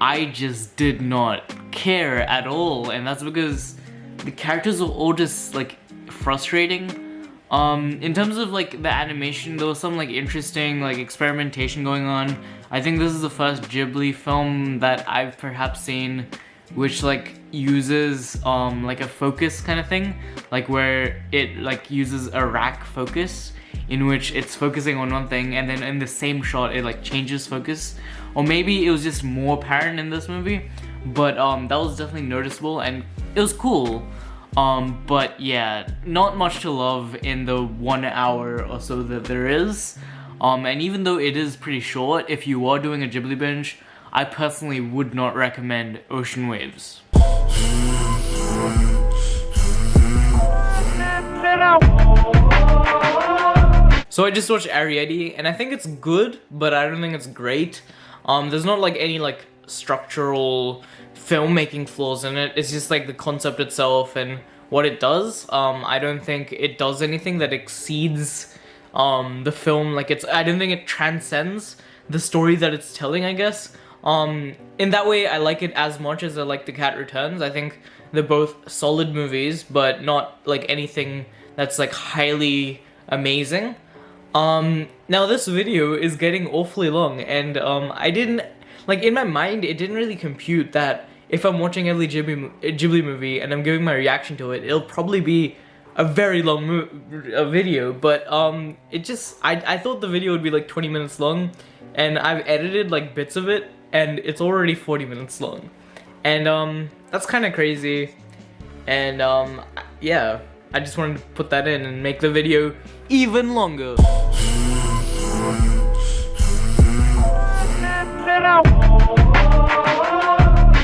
S2: I just did not care at all, and that's because the characters were all just like frustrating. In terms of like the animation, there was some like interesting like experimentation going on. I think this is the first Ghibli film that I've perhaps seen which like uses like a focus kind of thing, like where it like uses a rack focus in which it's focusing on one thing and then in the same shot it like changes focus. Or maybe it was just more apparent in this movie, but that was definitely noticeable and it was cool. But yeah, not much to love in the 1 hour or so that there is. And even though it is pretty short, if you are doing a Ghibli binge, I personally would not recommend Ocean Waves. So I just watched Arrietty, and I think it's good, but I don't think it's great. There's not like any like structural filmmaking flaws in it. It's just like the concept itself and what it does. I don't think it does anything that exceeds the film. Like I don't think it transcends the story that it's telling, I guess. In that way, I like it as much as I like The Cat Returns. I think they're both solid movies, but not like anything that's like highly amazing. Now this video is getting awfully long, and I didn't, like, in my mind it didn't really compute that if I'm watching every Ghibli movie and I'm giving my reaction to it, it'll probably be a very long video, but it just, I thought the video would be like 20 minutes long, and I've edited like bits of it and it's already 40 minutes long, and that's kind of crazy. And yeah, I just wanted to put that in and make the video even longer.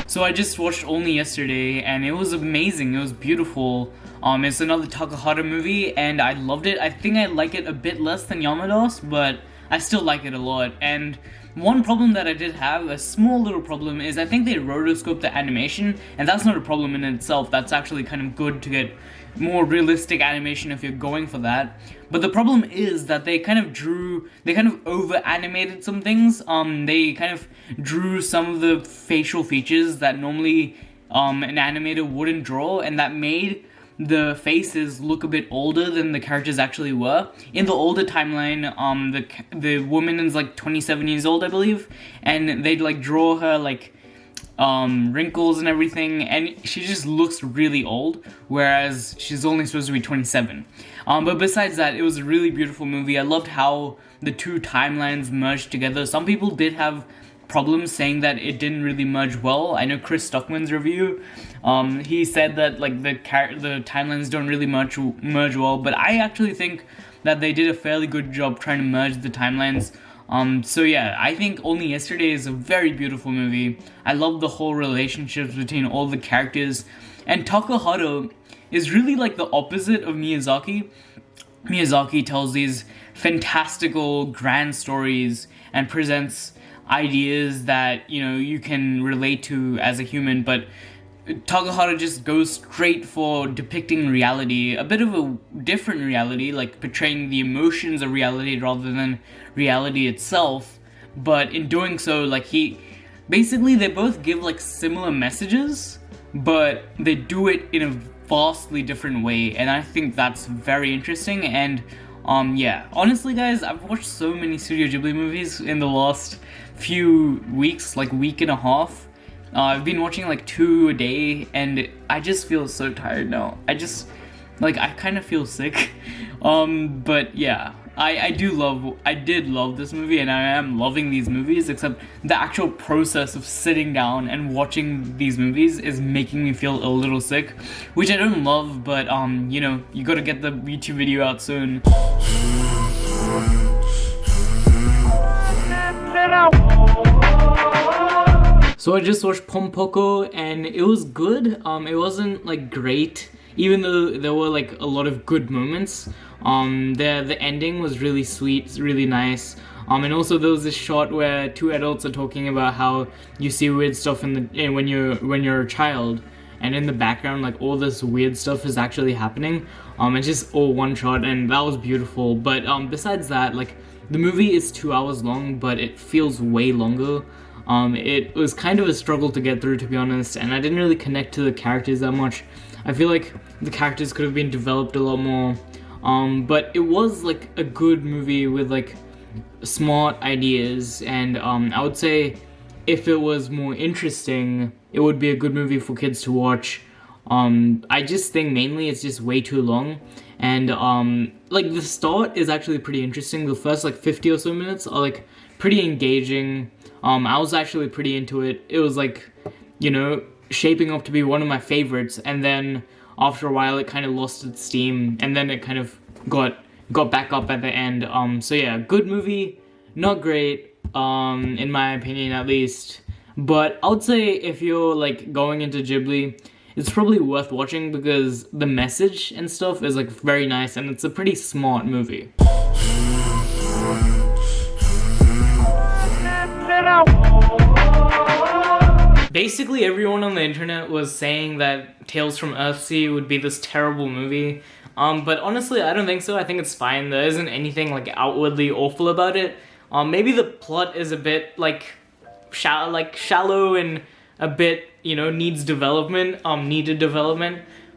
S2: So I just watched Only yesterday and it was amazing. It was beautiful. It's another Takahata movie and I loved it. I think I like it a bit less than Yamadas, but I still like it a lot. And one problem that I did have, a small little problem, is I think they rotoscoped the animation, and that's not a problem in itself. That's actually kind of good to get more realistic animation if you're going for that. But the problem is that they kind of over animated some things. They kind of drew some of the facial features that normally an animator wouldn't draw, and that made the faces look a bit older than the characters actually were. In the older timeline, the woman is like 27 years old, I believe, and they'd like draw her like wrinkles and everything, and she just looks really old, whereas she's only supposed to be 27. But besides that, it was a really beautiful movie. I loved how the two timelines merged together. Some people did have problems saying that it didn't really merge well. I know Chris Stockman's review, he said that like the timelines don't really merge well, but I actually think that they did a fairly good job trying to merge the timelines. So yeah, I think Only Yesterday is a very beautiful movie. I love the whole relationships between all the characters, and Takahata is really like the opposite of Miyazaki. Miyazaki tells these fantastical, grand stories and presents ideas that, you know, you can relate to as a human, but Takahata just goes straight for depicting reality, a bit of a different reality, like portraying the emotions of reality rather than reality itself. But in doing so, like they both give like similar messages, but they do it in a vastly different way, and I think that's very interesting. And yeah, honestly guys, I've watched so many Studio Ghibli movies in the last few weeks, like week and a half. I've been watching like 2 a day, and I just feel so tired now. I kind of feel sick. But yeah, I did love this movie, and I am loving these movies, except the actual process of sitting down and watching these movies is making me feel a little sick, which I don't love, but you know, you gotta get the YouTube video out soon. So I just watched PORCO and it was good. It wasn't like great, even though there were like a lot of good moments. The ending was really sweet, really nice. And also there was this shot where two adults are talking about how you see weird stuff when you're a child, and in the background like all this weird stuff is actually happening. It's just all one shot, and that was beautiful. But besides that, like, the movie is 2 hours long, but it feels way longer. It was kind of a struggle to get through, to be honest, and I didn't really connect to the characters that much. I feel like the characters could have been developed a lot more, but it was like a good movie with like smart ideas, and I would say if it was more interesting, it would be a good movie for kids to watch. I just think mainly it's just way too long, and like the start is actually pretty interesting. The first like 50 or so minutes are like pretty engaging. I was actually pretty into it. It was like, you know, shaping up to be one of my favorites, and then after a while it kind of lost its steam, and then it kind of got back up at the end. So yeah, good movie, not great, in my opinion at least. But I would say if you're like going into Ghibli, it's probably worth watching because the message and stuff is like very nice, and it's a pretty smart movie. Basically, everyone on the internet was saying that Tales from Earthsea would be this terrible movie. But honestly, I don't think so. I think it's fine. There isn't anything like outwardly awful about it. Maybe the plot is a bit like shallow and a bit, you know, needed development.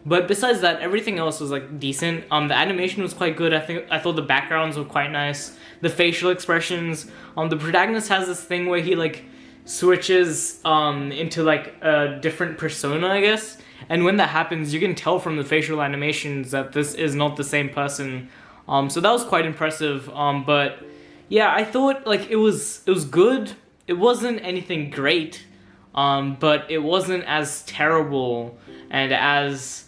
S2: But besides that, everything else was like decent. The animation was quite good. I thought the backgrounds were quite nice. The facial expressions. The protagonist has this thing where he like switches into like a different persona, I guess. And when that happens, you can tell from the facial animations that this is not the same person. So that was quite impressive. But yeah, I thought like it was good. It wasn't anything great, but it wasn't as terrible and as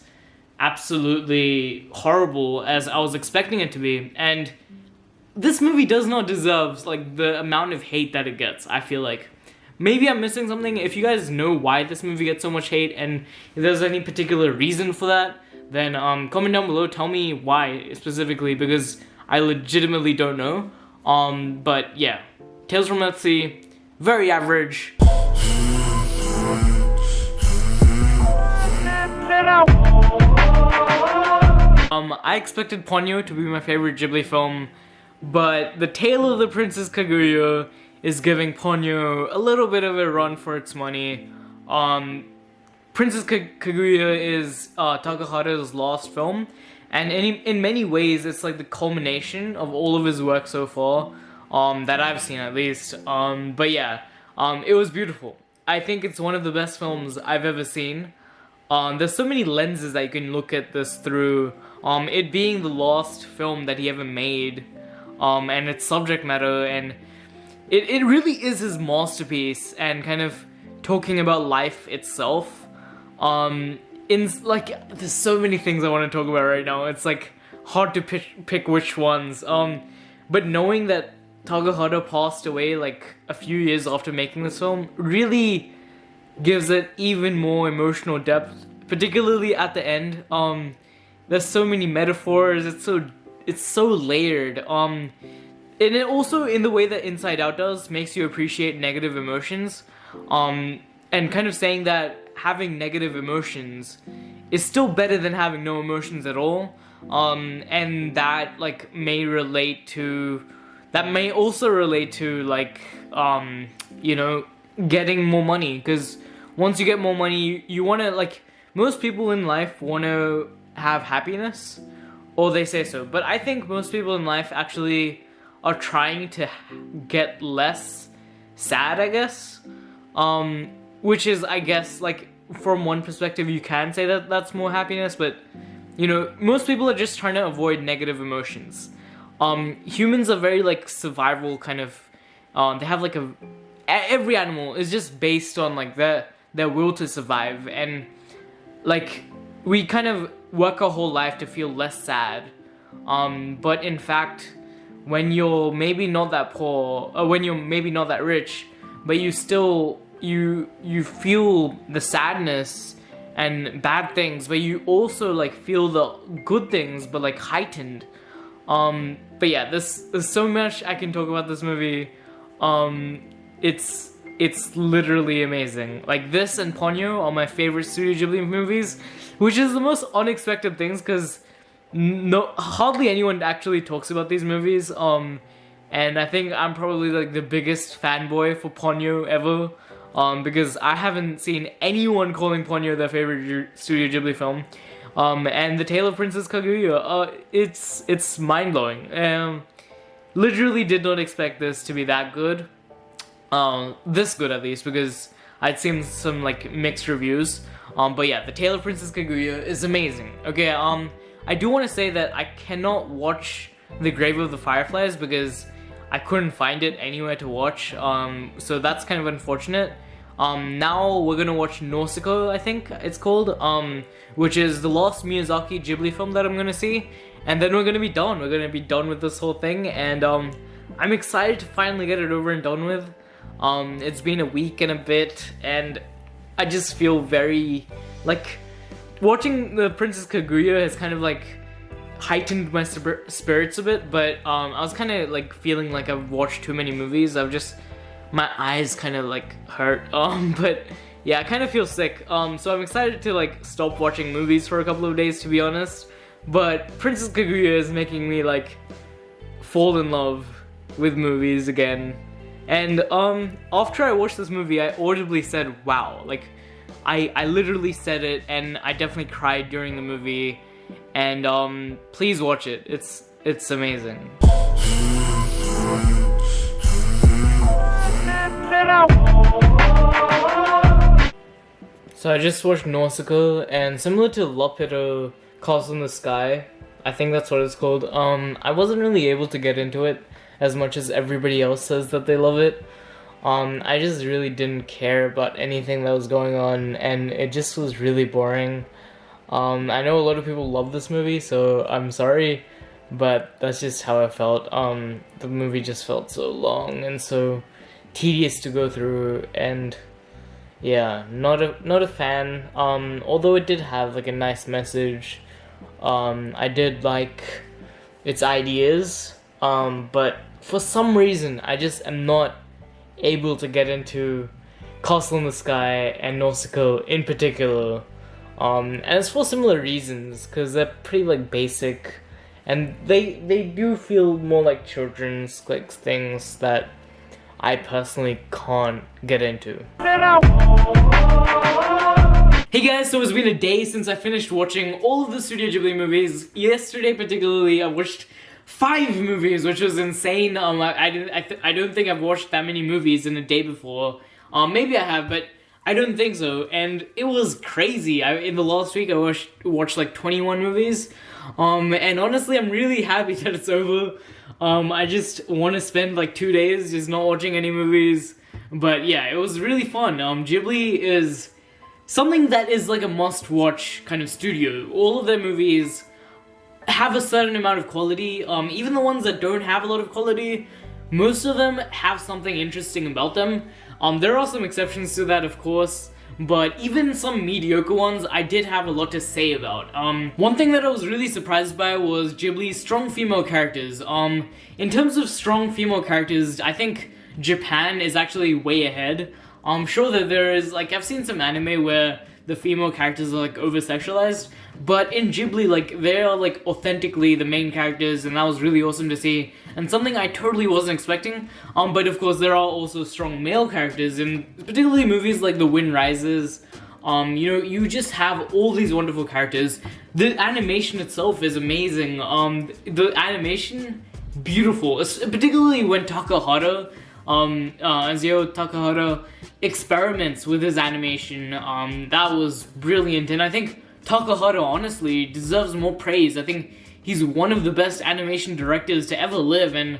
S2: absolutely horrible as I was expecting it to be. And this movie does not deserve like the amount of hate that it gets, I feel like. Maybe I'm missing something. If you guys know why this movie gets so much hate and if there's any particular reason for that, then comment down below, tell me why specifically, because I legitimately don't know. But yeah, Tales from Earthsea, very average. I expected Ponyo to be my favorite Ghibli film, but The Tale of the Princess Kaguya is giving Ponyo a little bit of a run for its money. Princess Kaguya is Takahata's last film, and in many ways it's like the culmination of all of his work so far, that I've seen at least. But yeah, it was beautiful. I think it's one of the best films I've ever seen. There's so many lenses that you can look at this through. It being the last film that he ever made, and its subject matter, and it really is his masterpiece, and kind of talking about life itself. There's so many things I want to talk about right now. It's like hard to pick which ones. But knowing that Takahata passed away like a few years after making this film really gives it even more emotional depth, particularly at the end. There's so many metaphors. It's so layered. And it also, in the way that Inside Out does, makes you appreciate negative emotions. And kind of saying that having negative emotions is still better than having no emotions at all. And that like may also relate to like you know, getting more money, because once you get more money, you want to, like, most people in life want to have happiness, or they say so, but I think most people in life actually are trying to get less sad, I guess. Which is, I guess, like, from one perspective you can say that that's more happiness, but, you know, most people are just trying to avoid negative emotions. Humans are very, like, survival kind of, they have, like, every animal is just based on, like, their will to survive, and, like, we kind of work our whole life to feel less sad, but in fact, when you're maybe not that poor, or when you're maybe not that rich, but you still, you feel the sadness and bad things, but you also, like, feel the good things, but, like, heightened. But yeah, there's so much I can talk about this movie. It's literally amazing. Like, this and Ponyo are my favorite Studio Ghibli movies, which is the most unexpected things, because hardly anyone actually talks about these movies. And I think I'm probably like the biggest fanboy for Ponyo ever, because I haven't seen anyone calling Ponyo their favorite Studio Ghibli film. And The Tale of Princess Kaguya, it's mind-blowing. Literally did not expect this to be that good. This good at least, because I'd seen some like mixed reviews. But yeah, The Tale of Princess Kaguya is amazing. Okay, I do want to say that I cannot watch The Grave of the Fireflies because I couldn't find it anywhere to watch. So that's kind of unfortunate. Now we're gonna watch Nausicaa, I think it's called, which is the last Miyazaki Ghibli film that I'm gonna see, and then we're gonna be done. We're gonna be done with this whole thing, and I'm excited to finally get it over and done with. It's been a week and a bit, and I just feel very, like, watching the Princess Kaguya has kind of like heightened my spirits a bit, but I was kind of like feeling like I've watched too many movies. My eyes kind of like hurt, but yeah, I kind of feel sick, so I'm excited to like stop watching movies for a couple of days, to be honest. But Princess Kaguya is making me like fall in love with movies again, and after I watched this movie, I audibly said wow. Like I literally said it, and I definitely cried during the movie, and please watch it. It's amazing. So I just watched Nausicaa, and similar to Lapido Castle in the Sky, I think that's what it's called, I wasn't really able to get into it as much as everybody else says that they love it. I just really didn't care about anything that was going on, and it just was really boring. I know a lot of people love this movie, so I'm sorry, but that's just how I felt. The movie just felt so long and so tedious to go through, and yeah, not a fan. Although it did have like a nice message. I did like its ideas, but for some reason I just am not able to get into Castle in the Sky and Nausicaa in particular. And it's for similar reasons, because they're pretty like basic, and they do feel more like children's like things that I personally can't get into. Hey guys, so it's been a day since I finished watching all of the Studio Ghibli movies. Yesterday particularly, I watched 5 movies, which was insane. I don't think I've watched that many movies in a day before. Maybe I have, but I don't think so. And it was crazy. In the last week, I watched like 21 movies. And honestly, I'm really happy that it's over. I just want to spend like 2 days just not watching any movies. But yeah, it was really fun. Ghibli is something that is like a must-watch kind of studio. All of their movies have a certain amount of quality. Even the ones that don't have a lot of quality, most of them have something interesting about them. There are some exceptions to that, of course, but even some mediocre ones I did have a lot to say about. One thing that I was really surprised by was Ghibli's strong female characters. In terms of strong female characters, I think Japan is actually way ahead. I'm sure that there is, like, I've seen some anime where the female characters are, like, over-sexualized, but in Ghibli, like, they are, like, authentically the main characters, and that was really awesome to see, and something I totally wasn't expecting. But of course, there are also strong male characters, in particularly movies like The Wind Rises. You know, you just have all these wonderful characters. The animation itself is amazing. The animation, beautiful, particularly when Takahata, Azio Takahata experiments with his animation. That was brilliant, and I think Takahata honestly deserves more praise. I think he's one of the best animation directors to ever live, and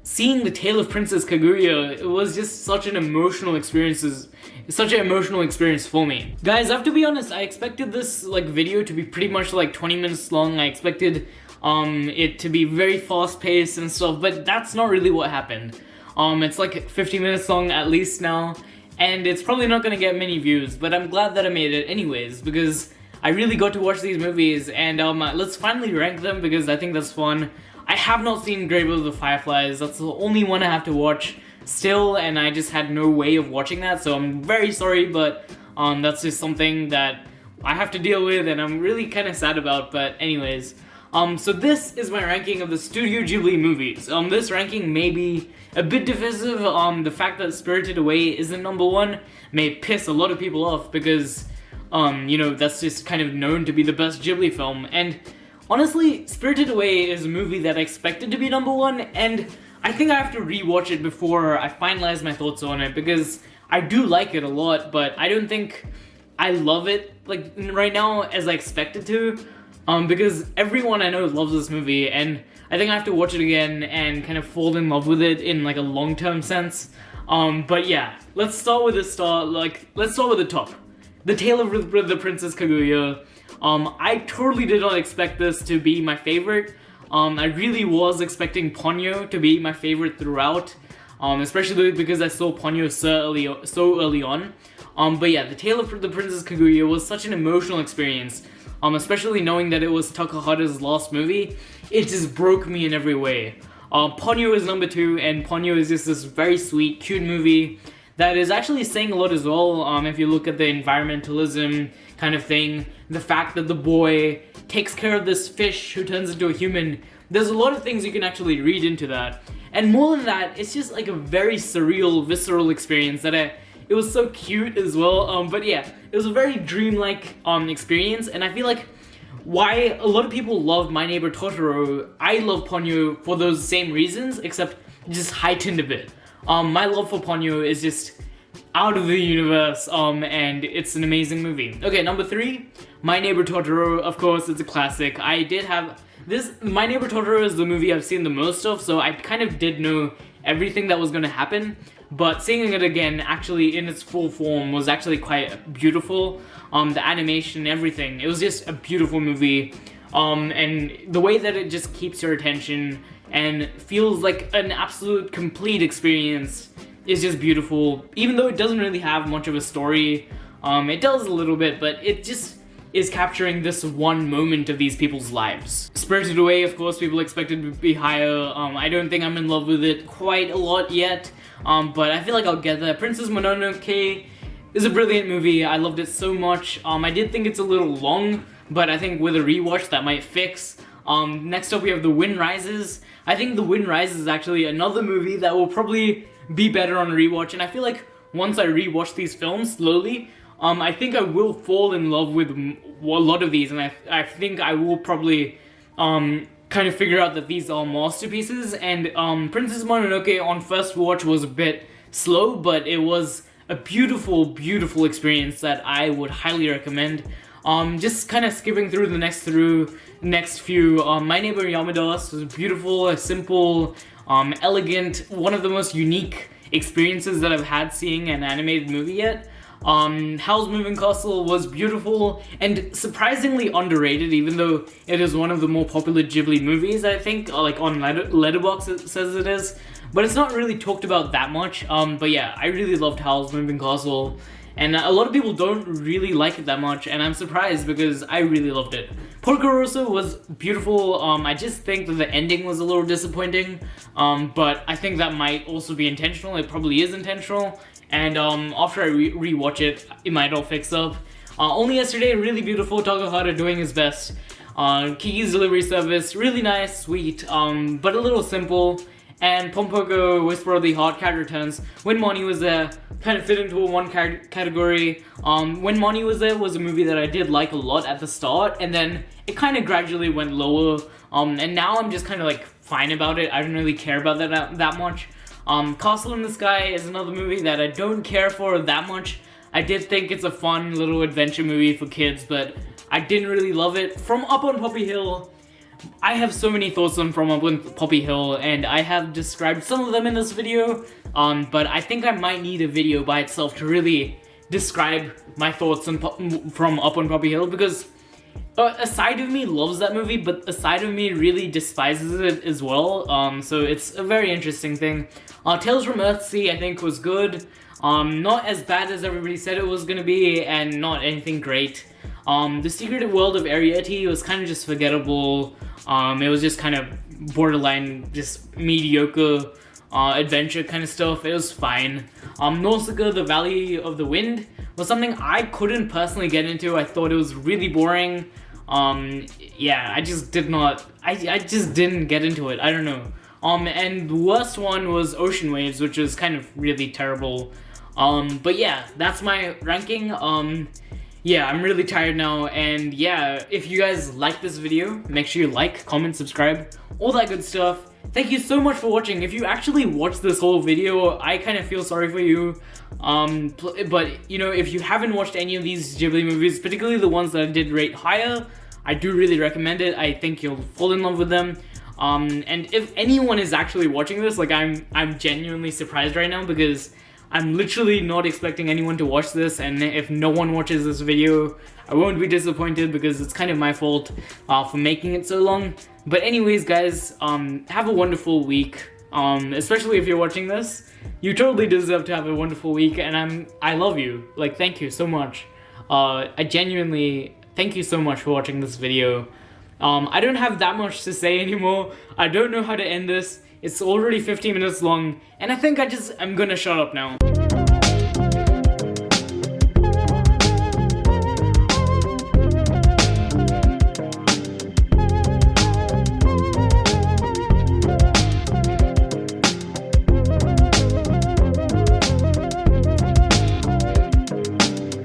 S2: seeing The Tale of Princess Kaguya, it was just such an emotional experience. Such an emotional experience for me. Guys, I have to be honest, I expected this like video to be pretty much like 20 minutes long. I expected it to be very fast paced and stuff, but that's not really what happened. It's like 50 minutes long at least now, and it's probably not gonna get many views, but I'm glad that I made it anyways, because I really got to watch these movies, and let's finally rank them, because I think that's fun. I have not seen Grave of the Fireflies. That's the only one I have to watch still, and I just had no way of watching that, so I'm very sorry, but that's just something that I have to deal with, and I'm really kind of sad about. But anyways, so this is my ranking of the Studio Ghibli movies. This ranking may be a bit divisive. The fact that Spirited Away isn't #1 may piss a lot of people off, because you know, that's just kind of known to be the best Ghibli film. And honestly, Spirited Away is a movie that I expected to be #1, and I think I have to rewatch it before I finalize my thoughts on it, because I do like it a lot, but I don't think I love it like right now as I expected to, because everyone I know loves this movie, and I think I have to watch it again and kind of fall in love with it in like a long-term sense. But yeah, let's start with let's start with the top. The Tale of the Princess Kaguya. I totally did not expect this to be my favorite. I really was expecting Ponyo to be my favorite throughout, especially because I saw Ponyo so early on. But yeah, The Tale of the Princess Kaguya was such an emotional experience, especially knowing that it was Takahata's last movie. It just broke me in every way. Ponyo is number 2, and Ponyo is just this very sweet, cute movie that is actually saying a lot as well. If you look at the environmentalism kind of thing, the fact that the boy takes care of this fish who turns into a human, there's a lot of things you can actually read into that. And more than that, it's just like a very surreal, visceral experience that it was so cute as well. But yeah, it was a very dreamlike experience, and I feel like why a lot of people love My Neighbor Totoro, I love Ponyo for those same reasons, except just heightened a bit. My love for Ponyo is just out of the universe, and it's an amazing movie. Okay, number 3, My Neighbor Totoro. Of course, it's a classic. I did have this. My Neighbor Totoro is the movie I've seen the most of, so I kind of did know everything that was going to happen. But seeing it again, actually in its full form, was actually quite beautiful. The animation, everything. It was just a beautiful movie. And the way that it just keeps your attention and feels like an absolute complete experience is just beautiful. Even though it doesn't really have much of a story, it does a little bit, but it just is capturing this one moment of these people's lives. Spirited Away, of course, people expected to be higher. I don't think I'm in love with it quite a lot yet, but I feel like I'll get there. Princess Mononoke is a brilliant movie. I loved it so much. I did think it's a little long, but I think with a rewatch that might fix. Next up we have The Wind Rises. I think The Wind Rises is actually another movie that will probably be better on rewatch, and I feel like once I rewatch these films slowly, I think I will fall in love with a lot of these, and I think I will probably kind of figure out that these are masterpieces. And Princess Mononoke on first watch was a bit slow, but it was a beautiful, beautiful experience that I would highly recommend. Just kind of skipping through the next few, My Neighbor Yamadas was beautiful, a simple, elegant, one of the most unique experiences that I've had seeing an animated movie yet. Howl's Moving Castle was beautiful and surprisingly underrated, even though it is one of the more popular Ghibli movies, I think, like on Letterboxd it says it is, but it's not really talked about that much. But yeah, I really loved Howl's Moving Castle, and a lot of people don't really like it that much, and I'm surprised because I really loved it. PORCO Rosso was beautiful. I just think that the ending was a little disappointing, but I think that might also be intentional. It probably is intentional, and after I rewatch it, it might all fix up. Only Yesterday, really beautiful. Takahata doing his best. Kiki's Delivery Service, really nice, sweet, but a little simple. And Pompoko, Whisper of the Heart, Cat Returns. When Money Was There kind of fit into a one category. When Money Was There was a movie that I did like a lot at the start, and then it kind of gradually went lower. And now I'm just kind of like fine about it. I don't really care about that much. Castle in the Sky is another movie that I don't care for that much. I did think it's a fun little adventure movie for kids, but I didn't really love it. From Up on Poppy Hill, I have so many thoughts on From Up on Poppy Hill, and I have described some of them in this video, but I think I might need a video by itself to really describe my thoughts on From Up on Poppy Hill, because a side of me loves that movie, but a side of me really despises it as well, so it's a very interesting thing. Tales from Earthsea I think was good, not as bad as everybody said it was gonna be, and not anything great. The Secret World of Ariete was kind of just forgettable. It was just kind of borderline, just mediocre adventure kind of stuff. It was fine. Nausicaa, The Valley of the Wind was something I couldn't personally get into. I thought it was really boring. Yeah, I just did not, I just didn't get into it. I don't know. And the worst one was Ocean Waves, which was kind of really terrible. But yeah, that's my ranking. Yeah, I'm really tired now, and yeah, if you guys like this video, make sure you like, comment, subscribe, all that good stuff. thank you so much for watching. If you actually watched this whole video, I kind of feel sorry for you. But you know, if you haven't watched any of these Ghibli movies, particularly the ones that I did rate higher, I do really recommend it. I think you'll fall in love with them. And if anyone is actually watching this, like I'm genuinely surprised right now because I'm literally not expecting anyone to watch this, and if no one watches this video, I won't be disappointed because it's kind of my fault for making it so long. But anyways, guys, have a wonderful week. Especially if you're watching this, you totally deserve to have a wonderful week, and I love you. Like, thank you so much. I genuinely thank you so much for watching this video. I don't have that much to say anymore. I don't know how to end this. It's already 15 minutes long, and I think I'm gonna shut up now.